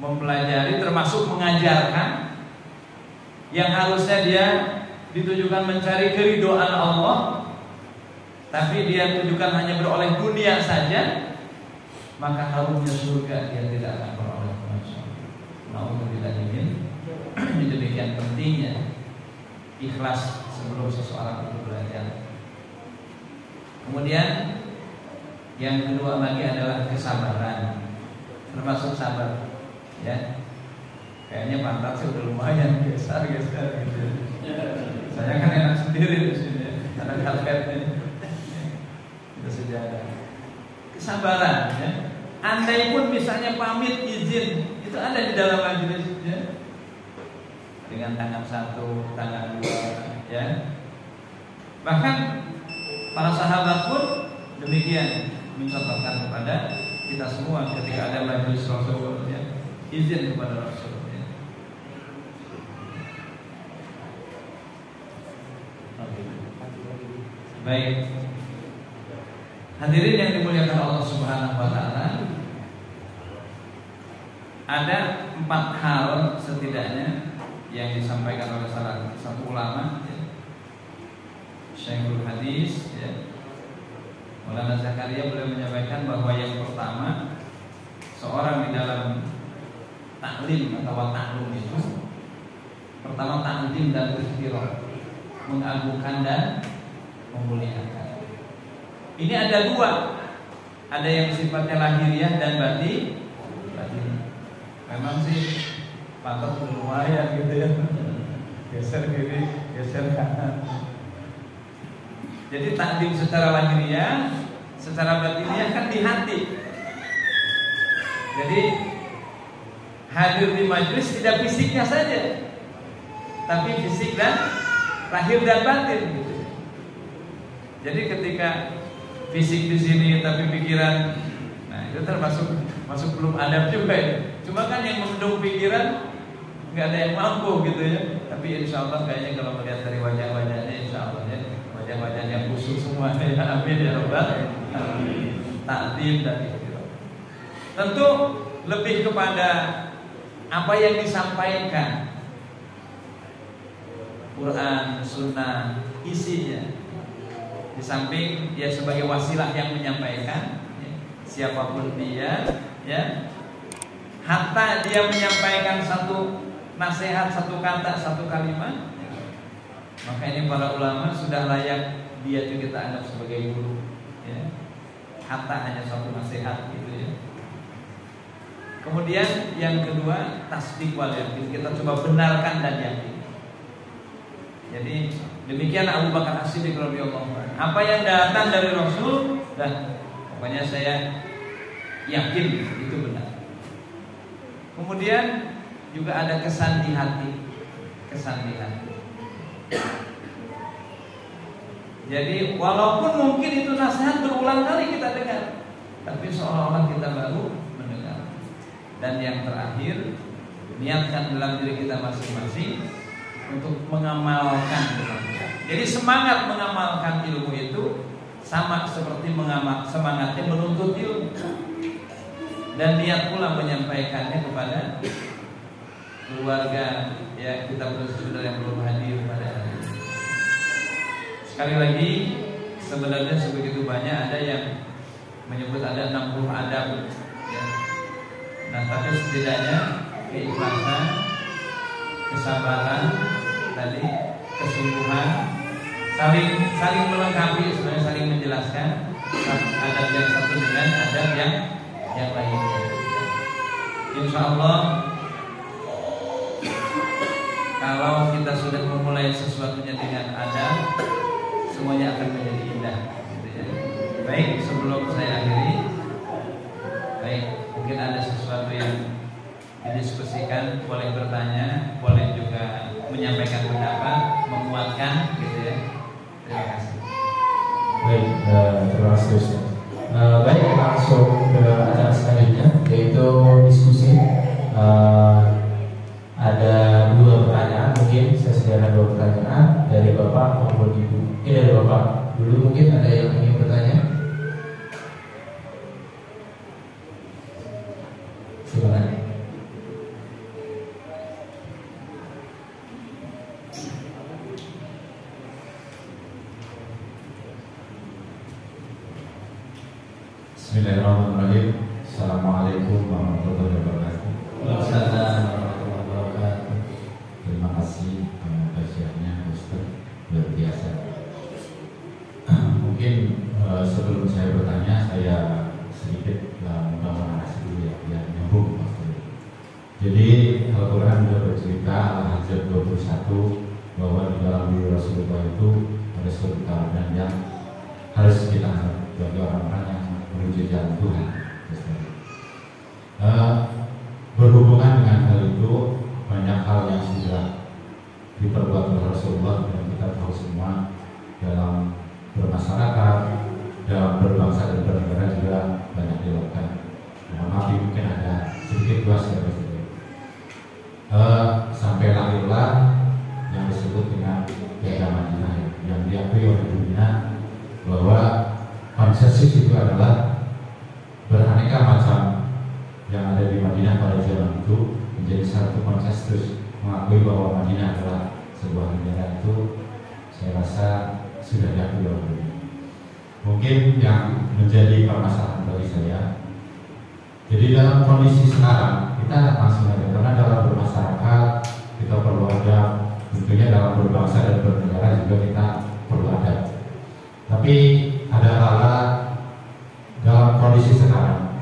mempelajari termasuk mengajarkan, yang harusnya dia ditujukan mencari keridhaan Allah, tapi dia tujukan hanya beroleh dunia saja, maka harumnya surga dia tidak akan beroleh. Nauzubillah min. Demikian pentingnya ikhlas sebelum seseorang itu belajar. Kemudian yang kedua lagi adalah kesabaran, termasuk sabar, ya. Kayaknya pantat sih udah lumayan geser gitu. Saya kan enak sendiri di sini, ada karpetnya, itu saja ada. Kesabaran, ya. Andai pun misalnya pamit izin, itu ada di dalam majelis, ya. Dengan tangan satu, tangan dua, ya. Bahkan para sahabat pun demikian mencontohkan kepada kita semua ketika ada majelis Rasul, ya, izin kepada Rasul, ya. Baik, hadirin yang dimuliakan Allah Subhanahu wa taala, ada 4 hal setidaknya yang disampaikan oleh salah satu ulama, ya, Syekhul Hadis, ya, Maulana Zakaria, beliau menyampaikan bahwa yang pertama, seorang di dalam taklim atau taklum itu pertama taklim dan ikhtiar, mengagungkan dan memuliakan. Ini ada 2, ada yang sifatnya lahiriah dan batin. Memang sih pantat lumayan gitu ya, geser kiri, geser kanan. Jadi takdim secara lahiriah, secara batiniah kan di hati. Jadi hadir di majelis tidak fisiknya saja, tapi fisik dan lahir dan batin gitu. Jadi ketika fisik di sini tapi pikiran, nah itu masuk belum adab juga ya. Cuma kan yang membendung pikiran nggak ada yang mampu gitu ya. Tapi insya Allah kayaknya kalau melihat dari wajah-wajahnya, insya Allah ya, wajah-wajah yang khusus semua ya. Amin ya Rabbal alamin. Takdim dan ikhtiar. Tentu lebih kepada apa yang disampaikan, Quran, Sunnah, isinya. Di samping dia sebagai wasilah yang menyampaikan, ya, siapapun dia, ya, hatta dia menyampaikan satu nasihat, satu kata, satu kalimat, ya, maka ini para ulama sudah layak dia itu kita anggap sebagai guru, ya. Hatta hanya satu nasihat gitu ya. Kemudian yang kedua, tasdik wal yakin, kita coba benarkan dan yakin. Jadi demikian Abu Bakar As-Siddiq radhiyallahu anhu. Apa yang datang dari Rasul, dan pokoknya saya yakin itu benar. Kemudian juga ada kesan di hati. Jadi walaupun mungkin itu nasihat berulang kali kita dengar, tapi seolah-olah kita baru mendengar. Dan yang terakhir, niatkan dalam diri kita masing-masing untuk mengamalkan. Jadi semangat mengamalkan ilmu itu sama seperti semangatnya menuntut ilmu. Dan niat pula menyampaikannya kepada keluarga, ya, kita saudara yang belum hadir pada hari ini. Sekali lagi, sebenarnya sebegitu banyak, ada yang menyebut ada 60 adab, ya. Nah, tapi setidaknya keikhlasan, kesabaran, tadi kesungguhan, saling melengkapi, sebenarnya saling menjelaskan adab yang satu dengan adab yang lainnya. Insya Allah, kalau kita sudah memulai sesuatunya dengan adab, semuanya akan menjadi indah, gitu ya. Baik, sebelum saya akhiri, baik, mungkin ada sesuatu yang didiskusikan, boleh bertanya, boleh juga menyampaikan pendapat, menguatkan, gitu ya. Terima kasih. Baik, terima kasih Ustaz. Baik, langsung ke acara selanjutnya, yaitu diskusi. Ada 2 pertanyaan, mungkin saya sediakan 2 pertanyaan dari Bapak maupun Ibu. Ini dari Bapak dulu, mungkin ada yang ingin bertanya. Silakan. Bismillahirrahmanirrahim. Assalamualaikum warahmatullahi wabarakatuh. Waalaikumsalam warahmatullahi wabarakatuh. Terima kasih kajiannya Ustaz, luar biasa. Mungkin sebelum saya bertanya, saya sedikit membangun narasi dulu ya, biar nyambung maksudnya. Jadi Al-Quran sudah bercerita Al-Ahzab 21 bahwa di dalam diri Rasulullah itu ada suatu keadaan yang harus kita anggap sebagai orang-orang yang menuju jalan Tuhan. Berhubungan dengan hal itu, banyak hal yang sudah diperbuat oleh Rasulullah dan kita tahu semua dalam bermasyarakat, dalam berbangsa dan bernegara juga banyak dilakukan. Mohon maaf mungkin ada sedikit luas ya sampai lahirlah yang disebut dengan Piagam Madinah yang diakui oleh dunia bahwa konsensus itu adalah beraneka macam yang ada di Madinah pada zaman itu menjadi satu konsensus mengakui bahwa Madinah adalah sebuah negara. Itu saya rasa sudah diakui oleh dunia. Mungkin yang menjadi permasalahan bagi saya, jadi dalam kondisi sekarang kita langsung ada, karena dalam bermasyarakat kita perlu ada, tentunya dalam berbangsa dan bernegara juga kita perlu ada. Tapi ada hal dalam kondisi sekarang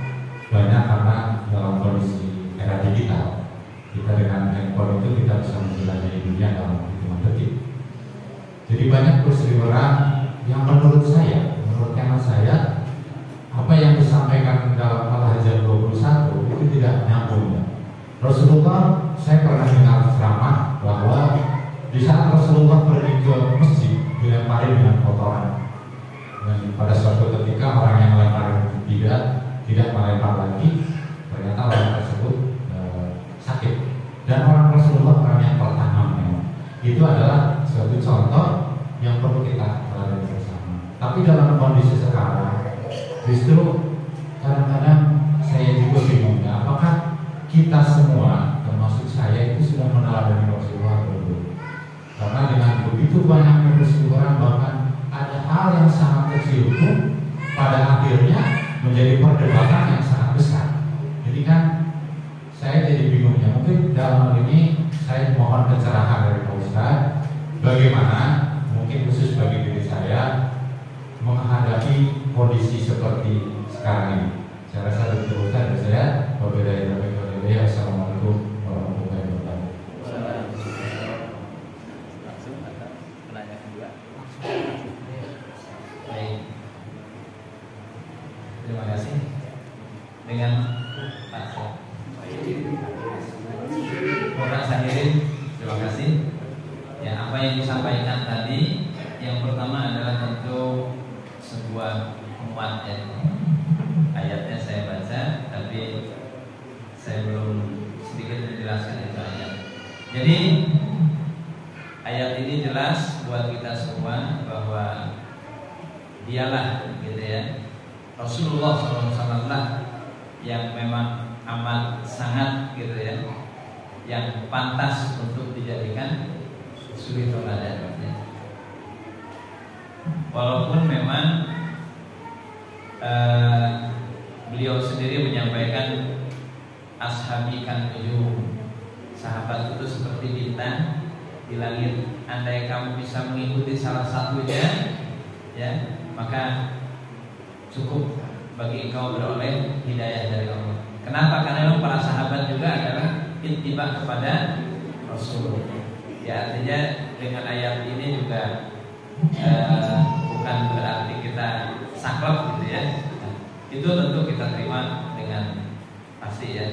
banyak karena dalam kondisi era digital kita dengan handphone itu kita bisa menjelajahi dunia dalam hitungan detik. Jadi banyak peristiwa yang menurut hemat saya apa yang disampaikan dalam Al-Ahzab 21 itu tidak nyambung ya. Rasulullah, saya pernah dengar ceramah bahwa di saat Rasulullah pergi ke masjid dilempari dengan kotoran. Dan pada suatu ketika orang yang melempar tidak melempar lagi, ternyata orang tersebut sakit. Dan orang Rasulullah orang yang pertama memang. Itu adalah suatu contoh yang perlu kita pelajari bersama. Tapi dalam kondisi sekarang, justru kadang-kadang saya juga bingung ya, apakah kita semua, termasuk saya itu sudah meneladani Rasulullah dulu? Karena dengan begitu banyaknya peristiwa, bahkan ada hal yang sangat kecil pun pada akhirnya menjadi perdebatan yang sangat besar. Jadi kan saya jadi bingung ya. Mungkin dalam hal ini saya mohon pencerahan dari Pak Ustadz, bagaimana mungkin khusus bagi diri saya menghadapi kondisi seperti sekarang ini. Saya rasa betul Ustadz dan saya berbeda dari ya. Assalamualaikum warahmatullahi wabarakatuh. Baik, terima kasih. Dengan Pak Sahirin, terima kasih. Ya, apa yang disampaikan tadi, yang pertama adalah tentu sebuah penguat ya. Ayatnya saya baca, tapi saya belum sedikit menjelaskan itu ayat. Jadi ayat ini jelas buat kita semua bahwa dialah gitu ya, Rasulullah SAW yang memang amat sangat gitu ya, yang pantas untuk dijadikan suri teladan ya. Walaupun memang beliau sendiri menyampaikan ashabi kan nujum, sahabat itu seperti bintang di langit. Andai kamu bisa mengikuti salah satunya ya, maka cukup bagi engkau beroleh hidayah dari Allah. Kenapa? Karena memang para sahabat juga adalah ittiba kepada Rasul. Ya, artinya dengan ayat ini juga bukan berarti kita saklek gitu ya. Itu tentu kita terima dengan pasti ya.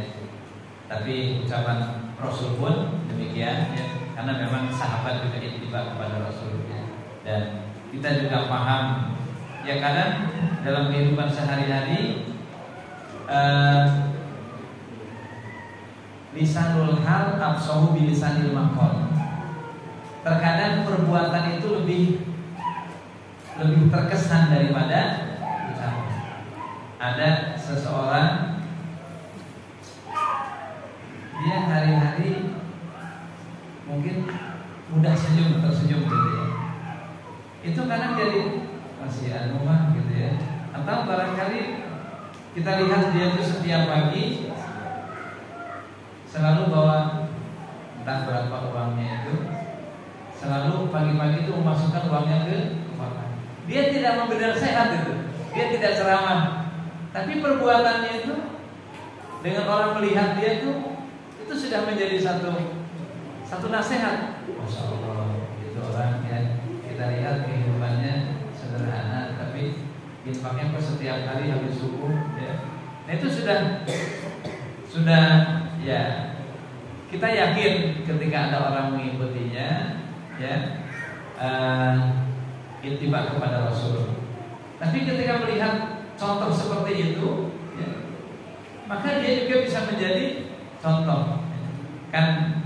Tapi ucapan Rasul pun demikian ya, karena memang sahabat juga ittiba kepada Rasul ya. Dan kita juga paham ya kadang dalam kehidupan sehari-hari lisanul hal absahu bilisanil maqal. Terkadang perbuatan itu lebih terkesan daripada ucapan. Ada seseorang dia hari-hari mungkin mudah tersenyum gitu ya. Itu kadang jadi masih mah gitu ya. Atau barangkali kita lihat dia itu setiap pagi selalu bawa entah berapa uangnya itu, selalu pagi-pagi itu memasukkan uangnya ke makan. Dia tidak membenar sehat itu, dia tidak ceramah, tapi perbuatannya itu dengan orang melihat dia itu sudah menjadi satu nasihat. Masya Allah, itu orang ya, kita lihat kehidupannya sederhana, tapi infaknya kok setiap hari habis subuh ya. Nah itu sudah ya, kita yakin ketika ada orang mengikutinya ya, ittiba kepada Rasul. Tapi ketika melihat contoh seperti itu ya, maka dia juga bisa menjadi contoh. Kan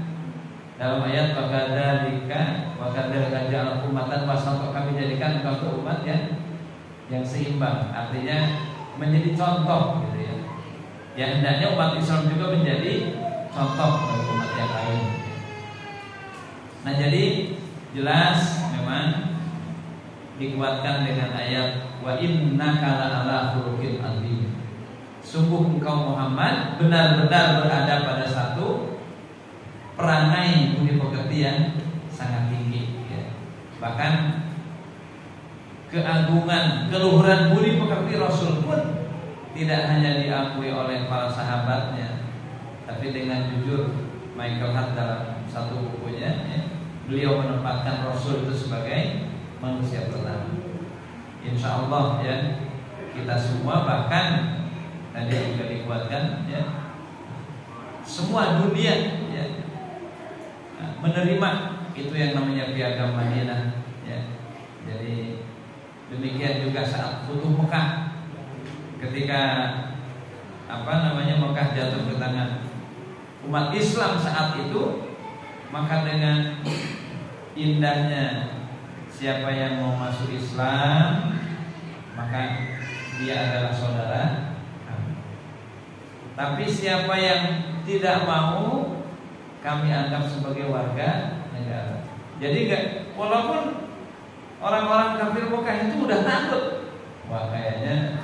dalam ayat wakadzalika ja'al ummatan wasata, kami jadikan engkau umat yang seimbang, artinya menjadi contoh gitu ya. Ya hendaknya umat Islam juga menjadi contoh bagi umat yang lain. Nah jadi jelas memang dikuatkan dengan ayat wa innaka la'ala khuluqin adzim. Sungguh engkau Muhammad benar-benar berada pada satu perangai budi pekerti yang sangat tinggi ya. Bahkan keagungan, keluhuran budi pekerti Rasul pun tidak hanya diakui oleh para sahabatnya, tapi dengan jujur Michael Hart dalam satu bukunya ya, beliau menempatkan Rasul itu sebagai manusia pertama. Insya Allah ya, kita semua bahkan tadi juga dikuatkan ya, semua dunia ya, menerima itu yang namanya piagam Madinah ya. Jadi demikian juga saat Futuh Mekah, ketika Mekah jatuh ke tangan umat Islam saat itu, maka dengan indahnya siapa yang mau masuk Islam maka dia adalah saudara kami. Tapi siapa yang tidak mau kami anggap sebagai warga negara. Jadi walaupun orang-orang kafir Mekah itu udah takut, wah kayaknya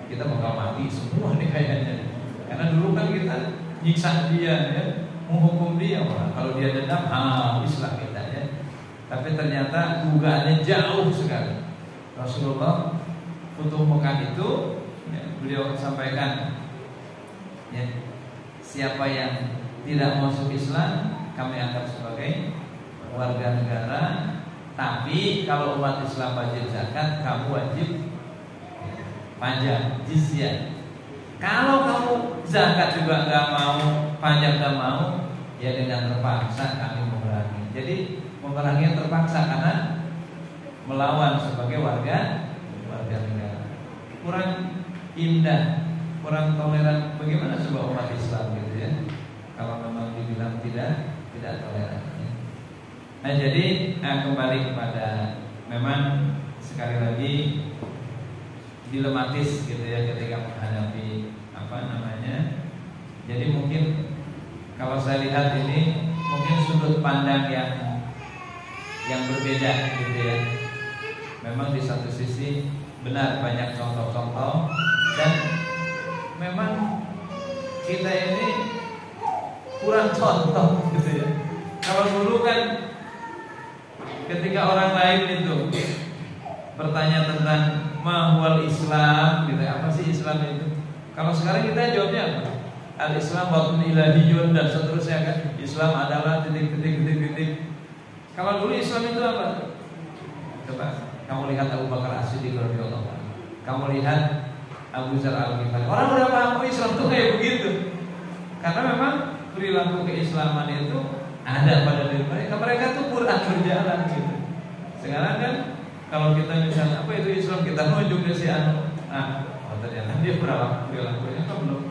kita bakal mati semua nih kayaknya. Karena dulu kan kita nyiksa dia ya, menghukum dia, wah kalau dia dendam habislah kita ya. Tapi ternyata dugaannya jauh sekali. Rasulullah Futuh Mekah itu ya, beliau sampaikan ya, siapa yang tidak masuk Islam kami anggap sebagai warga negara. Tapi kalau umat Islam wajib zakat, kamu wajib pajak jizyah. Kalau kamu zakat juga nggak mau, pajak nggak mau, ya dengan terpaksa kami memerangi. Jadi memerangi terpaksa karena melawan sebagai warga negara. Kurang indah, kurang toleran. Bagaimana sebuah umat Islam gitu ya? Kalau memang dibilang tidak toleran. Nah jadi kembali kepada memang sekali lagi dilematis gitu ya ketika menghadapi Jadi mungkin kalau saya lihat ini mungkin sudut pandang yang berbeda gitu ya. Memang di satu sisi benar banyak contoh-contoh dan memang kita ini kurang contoh gitu ya. Kalau dulu kan ketika orang lain itu bertanya tentang mahwal Islam gitu, apa sih Islam itu? Kalau sekarang kita jawabnya apa? Al-Islam batun ilahiyun dan seterusnya kan. Islam adalah titik. Kalau dulu Islam itu apa? Coba kamu lihat Abu Bakar As-Siddiq radhiyallahu anhu. Kamu lihat Abu Dzar Al-Ghifari. Orang udah paham Islam tuh kayak begitu. Karena memang perilaku keislaman itu ada pada diri mereka. Mereka tuh Quran berjalan gitu. Sekarang kan kalau kita misalnya apa itu Islam, kita nunjuk si anu, ternyata dia perilakunya kan belum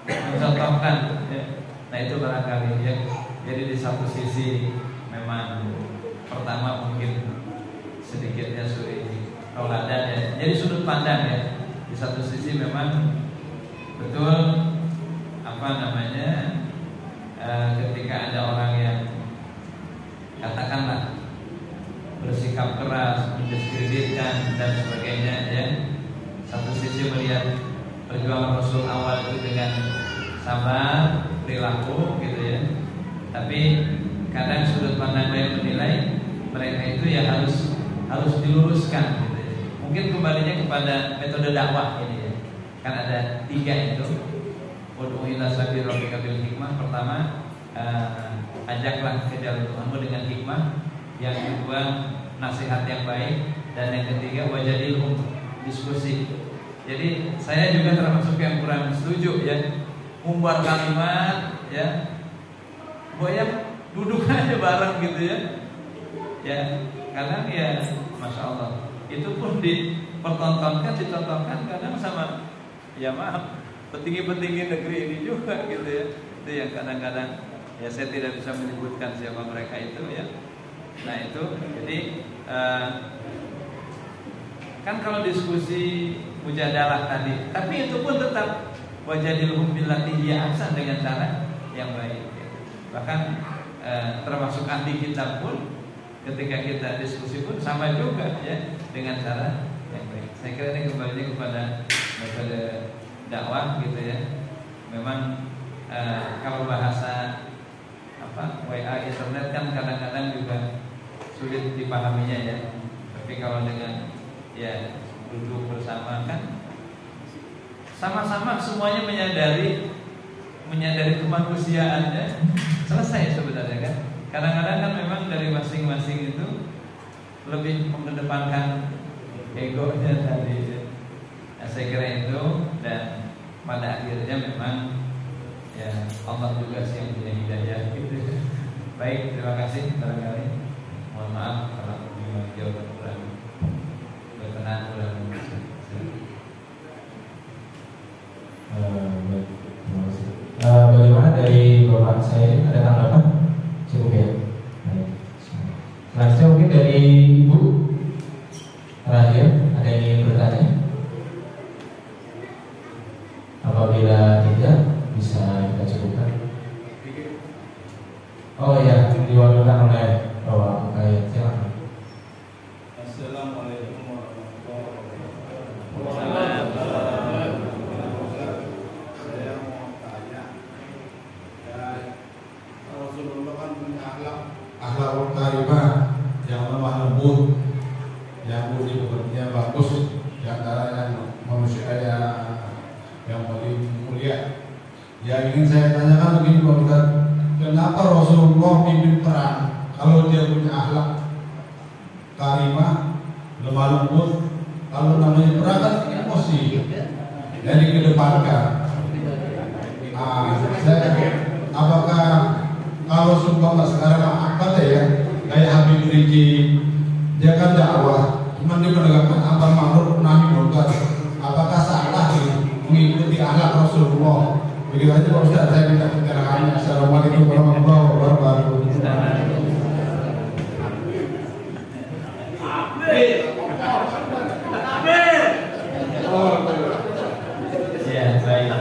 mencontohkan ya. Nah itu barangkali ya. Jadi di satu sisi memang pertama mungkin sedikitnya suri tauladan ya. Jadi sudut pandang ya. Di satu sisi memang betul ketika ada orang yang katakanlah bersikap keras, mendiskreditkan dan sebagainya ya. Satu sisi melihat perjuangan Rasul awal itu dengan sabar, perilaku gitu ya. Tapi kadang sudut pandang lain menilai mereka itu ya harus diluruskan gitu ya. Mungkin kembalinya kepada metode dakwah ini ya. Kan ada 3 itu. Ud'u ila sabili rabbika bil hikmah. Pertama, ajaklah ke jalan Tuhanmu dengan hikmah. Yang kedua, nasihat yang baik. Dan yang ketiga, wajadilhum, diskusi. Jadi saya juga termasuk yang kurang setuju ya, umbar kalimat ya, boyang duduk aja bareng gitu ya. Ya, kadang ya Masya Allah, itu pun dicontohkan kadang sama ya maaf petinggi-petinggi negeri ini juga gitu ya. Itu yang kadang-kadang ya saya tidak bisa menyebutkan siapa mereka itu ya. Nah itu jadi kan kalau diskusi mujadalah tadi, tapi itu pun tetap wajadilhum billati hiya ahsan dengan cara yang baik ya. Bahkan termasuk ahli kitab pun ketika kita diskusi pun sama juga ya, dengan cara yang baik. Saya kira ini kembali kepada metode dakwah gitu ya. Memang kalau bahasa WA internet kan kadang-kadang juga sulit dipahaminya ya. Tapi kalau dengan ya duduk bersama kan sama-sama semuanya menyadari kemanusiaannya, selesai sebenarnya kan. Kadang-kadang kan memang dari masing-masing itu lebih mengedepankan egonya tadi. Nah, saya kira itu, dan pada akhirnya memang ya Allah juga sih yang punya hidayah gitu. Baik, terima kasih barangkali. Mohon maaf kalau memang jawaban kurang berkenan, kurang bagaimana dari Bapak saya ini ada tanggapan? Cukup ya. Baik. Selanjutnya mungkin dari Ibu terakhir ada yang ingin bertanya? Apabila tidak bisa kita cukupkan. Oh ya, diwakilkan oleh Bapak Kayat. Silakan. Assalamualaikum warahmatullahi akhlakul karimah, yang lemah lembut, yang budi pekertinya bagus, yang manusia yang paling mulia. Yang ingin saya tanyakan begini Pak Ustaz, kenapa Rasulullah pimpin perang kalau dia punya akhlak karimah, lemah lembut? Kalau namanya perang kan emosi, jadi kedepankan. Apakah kalau sumpah sekarang apa ya kayak Habib Rizik, dia kan dakwah, cuma dia menegakkan amar ma'ruf nahi munkar. Apakah salah mengikuti akhlak Rasulullah? Begitu aja Pak Ustaz, saya minta pencerahannya. Assalamualaikum warahmatullahi wabarakatuh. Ya baik.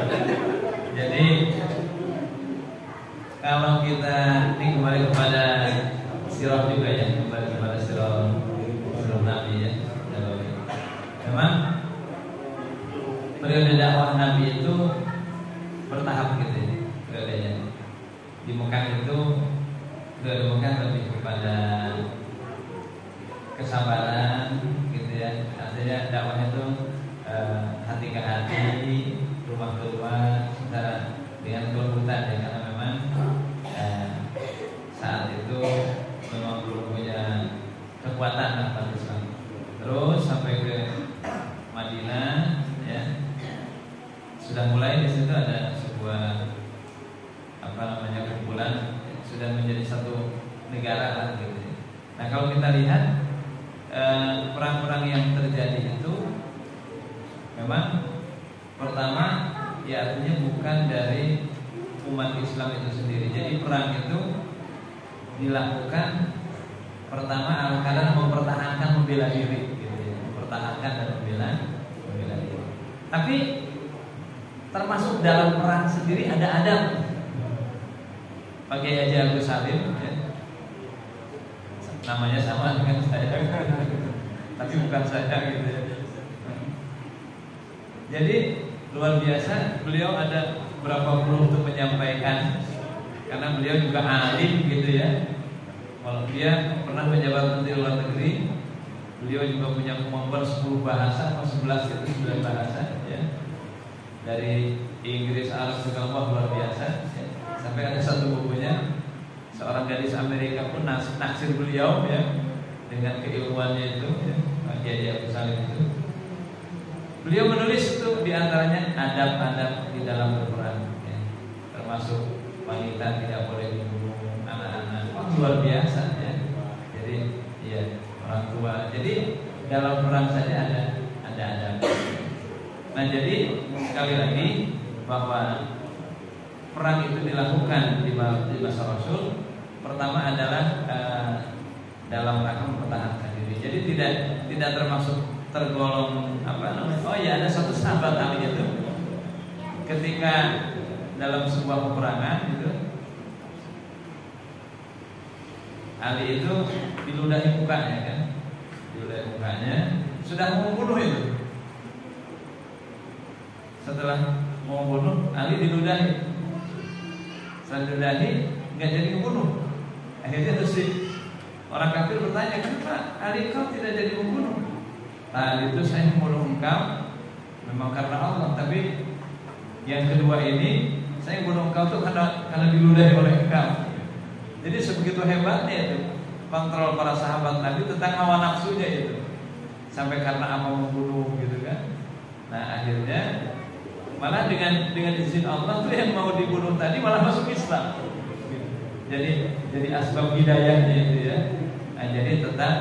Jadi kalau kita ini kembali kepada sirah juga ya, kembali kepada sirah Nabi ya. Memang periode dakwah Nabi itu bertahap gitu ya, periodenya. Di Mekah itu periode Mekah lebih kepada kesabaran gitu ya. Artinya dakwahnya itu hati ke hati, rumah ke rumah, secara dengan kelembutan ya, karena memang saat itu memang belum punya kekuatan umat Islam. Terus sampai ke Madinah ya, sudah mulai di situ ada sebuah kumpulan, sudah menjadi satu negara lah gitu. Nah kalau kita lihat perang-perang yang terjadi itu memang pertama ya artinya bukan dari umat Islam itu sendiri. Jadi perang itu dilakukan pertama karena mempertahankan membela diri, gitu ya. Mempertahankan dan membela diri. Tapi termasuk dalam perang sendiri ada adab. Pakai aja Agus Salim, ya. Namanya sama dengan saya, tapi bukan saya, gitu ya. Jadi luar biasa, beliau ada berapa puluh untuk menyampaikan, karena beliau juga alim, gitu ya. Kalau dia pernah menjabat menteri luar negeri, beliau juga punya kemampuan 10 bahasa atau 11 gitu, 9 bahasa, ya. Dari Inggris, Arab segala luar biasa, ya. Sampai ada satu bukunya, seorang gadis Amerika pun naksir beliau, ya, dengan keilmuannya itu, ya, Kiai Abdul Salim itu. Beliau menulis itu diantaranya adab-adab di dalam berperang, ya. Termasuk wanita tidak boleh dibunuh, anak-anak, luar biasa, ya. Jadi, ya, orang tua. Jadi dalam perang saja ada adab. Nah, jadi sekali lagi bahwa perang itu dilakukan di masa Rasul. Pertama adalah dalam rangka mempertahankan diri. Jadi tidak termasuk tergolong oh ya, ada satu sahabat Ali itu ketika dalam sebuah peperangan itu, Ali itu diludahi mukanya, kan? Diludahi mukanya, sudah mau membunuh itu. Setelah mau membunuh, Ali diludahi. Setelah diludahi, nggak jadi membunuh. Akhirnya terus orang kafir bertanya, kenapa Ali kau tidak jadi membunuh? Ali itu saya membunuh engkau memang karena Allah, tapi yang kedua ini saya membunuh engkau itu karena diludahi oleh engkau. Jadi sebegitu hebatnya itu kontrol para sahabat Nabi tentang hawa nafsunya itu, sampai karena apa membunuh, gitu kan. Nah akhirnya malah dengan izin Allah tuh yang mau dibunuh tadi malah masuk Islam. Jadi asbab hidayahnya itu, ya. Nah, jadi tetap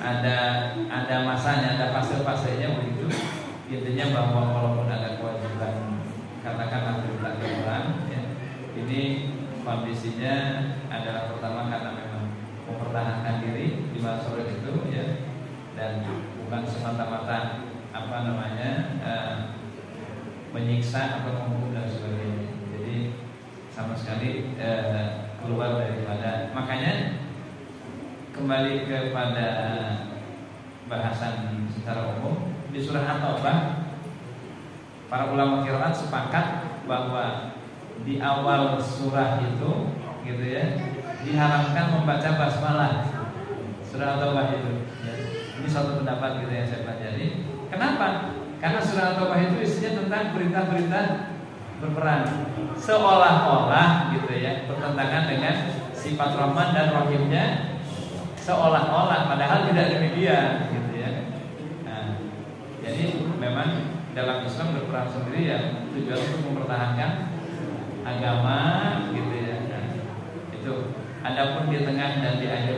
ada masanya, ada fase-fasenya begitu. Intinya bahwa walaupun ada kewajiban katakanlah berlaku perang, ya, ini kondisinya adalah pertama karena memang mempertahankan diri di masa itu, ya, dan bukan semata-mata menyiksa atau menghukum dan sebagainya. Jadi sama sekali keluar daripada. Makanya kembali kepada bahasan secara umum di surah At-Taubah, para ulama qiraat sepakat bahwa di awal surah itu, gitu ya, diharamkan membaca basmalah. Surah At-Taubah itu, ya. Ini satu pendapat gitu yang saya pelajari. Kenapa? Karena surah At-Taubah itu isinya tentang perintah-perintah berperang, seolah-olah gitu ya bertentangan dengan sifat Rahman dan Rahimnya, seolah-olah, padahal tidak demikian, gitu ya. Nah, jadi memang dalam Islam berperang sendiri ya tujuan untuk mempertahankan agama, gitu ya. Nah, itu. Adapun di tengah dan di akhir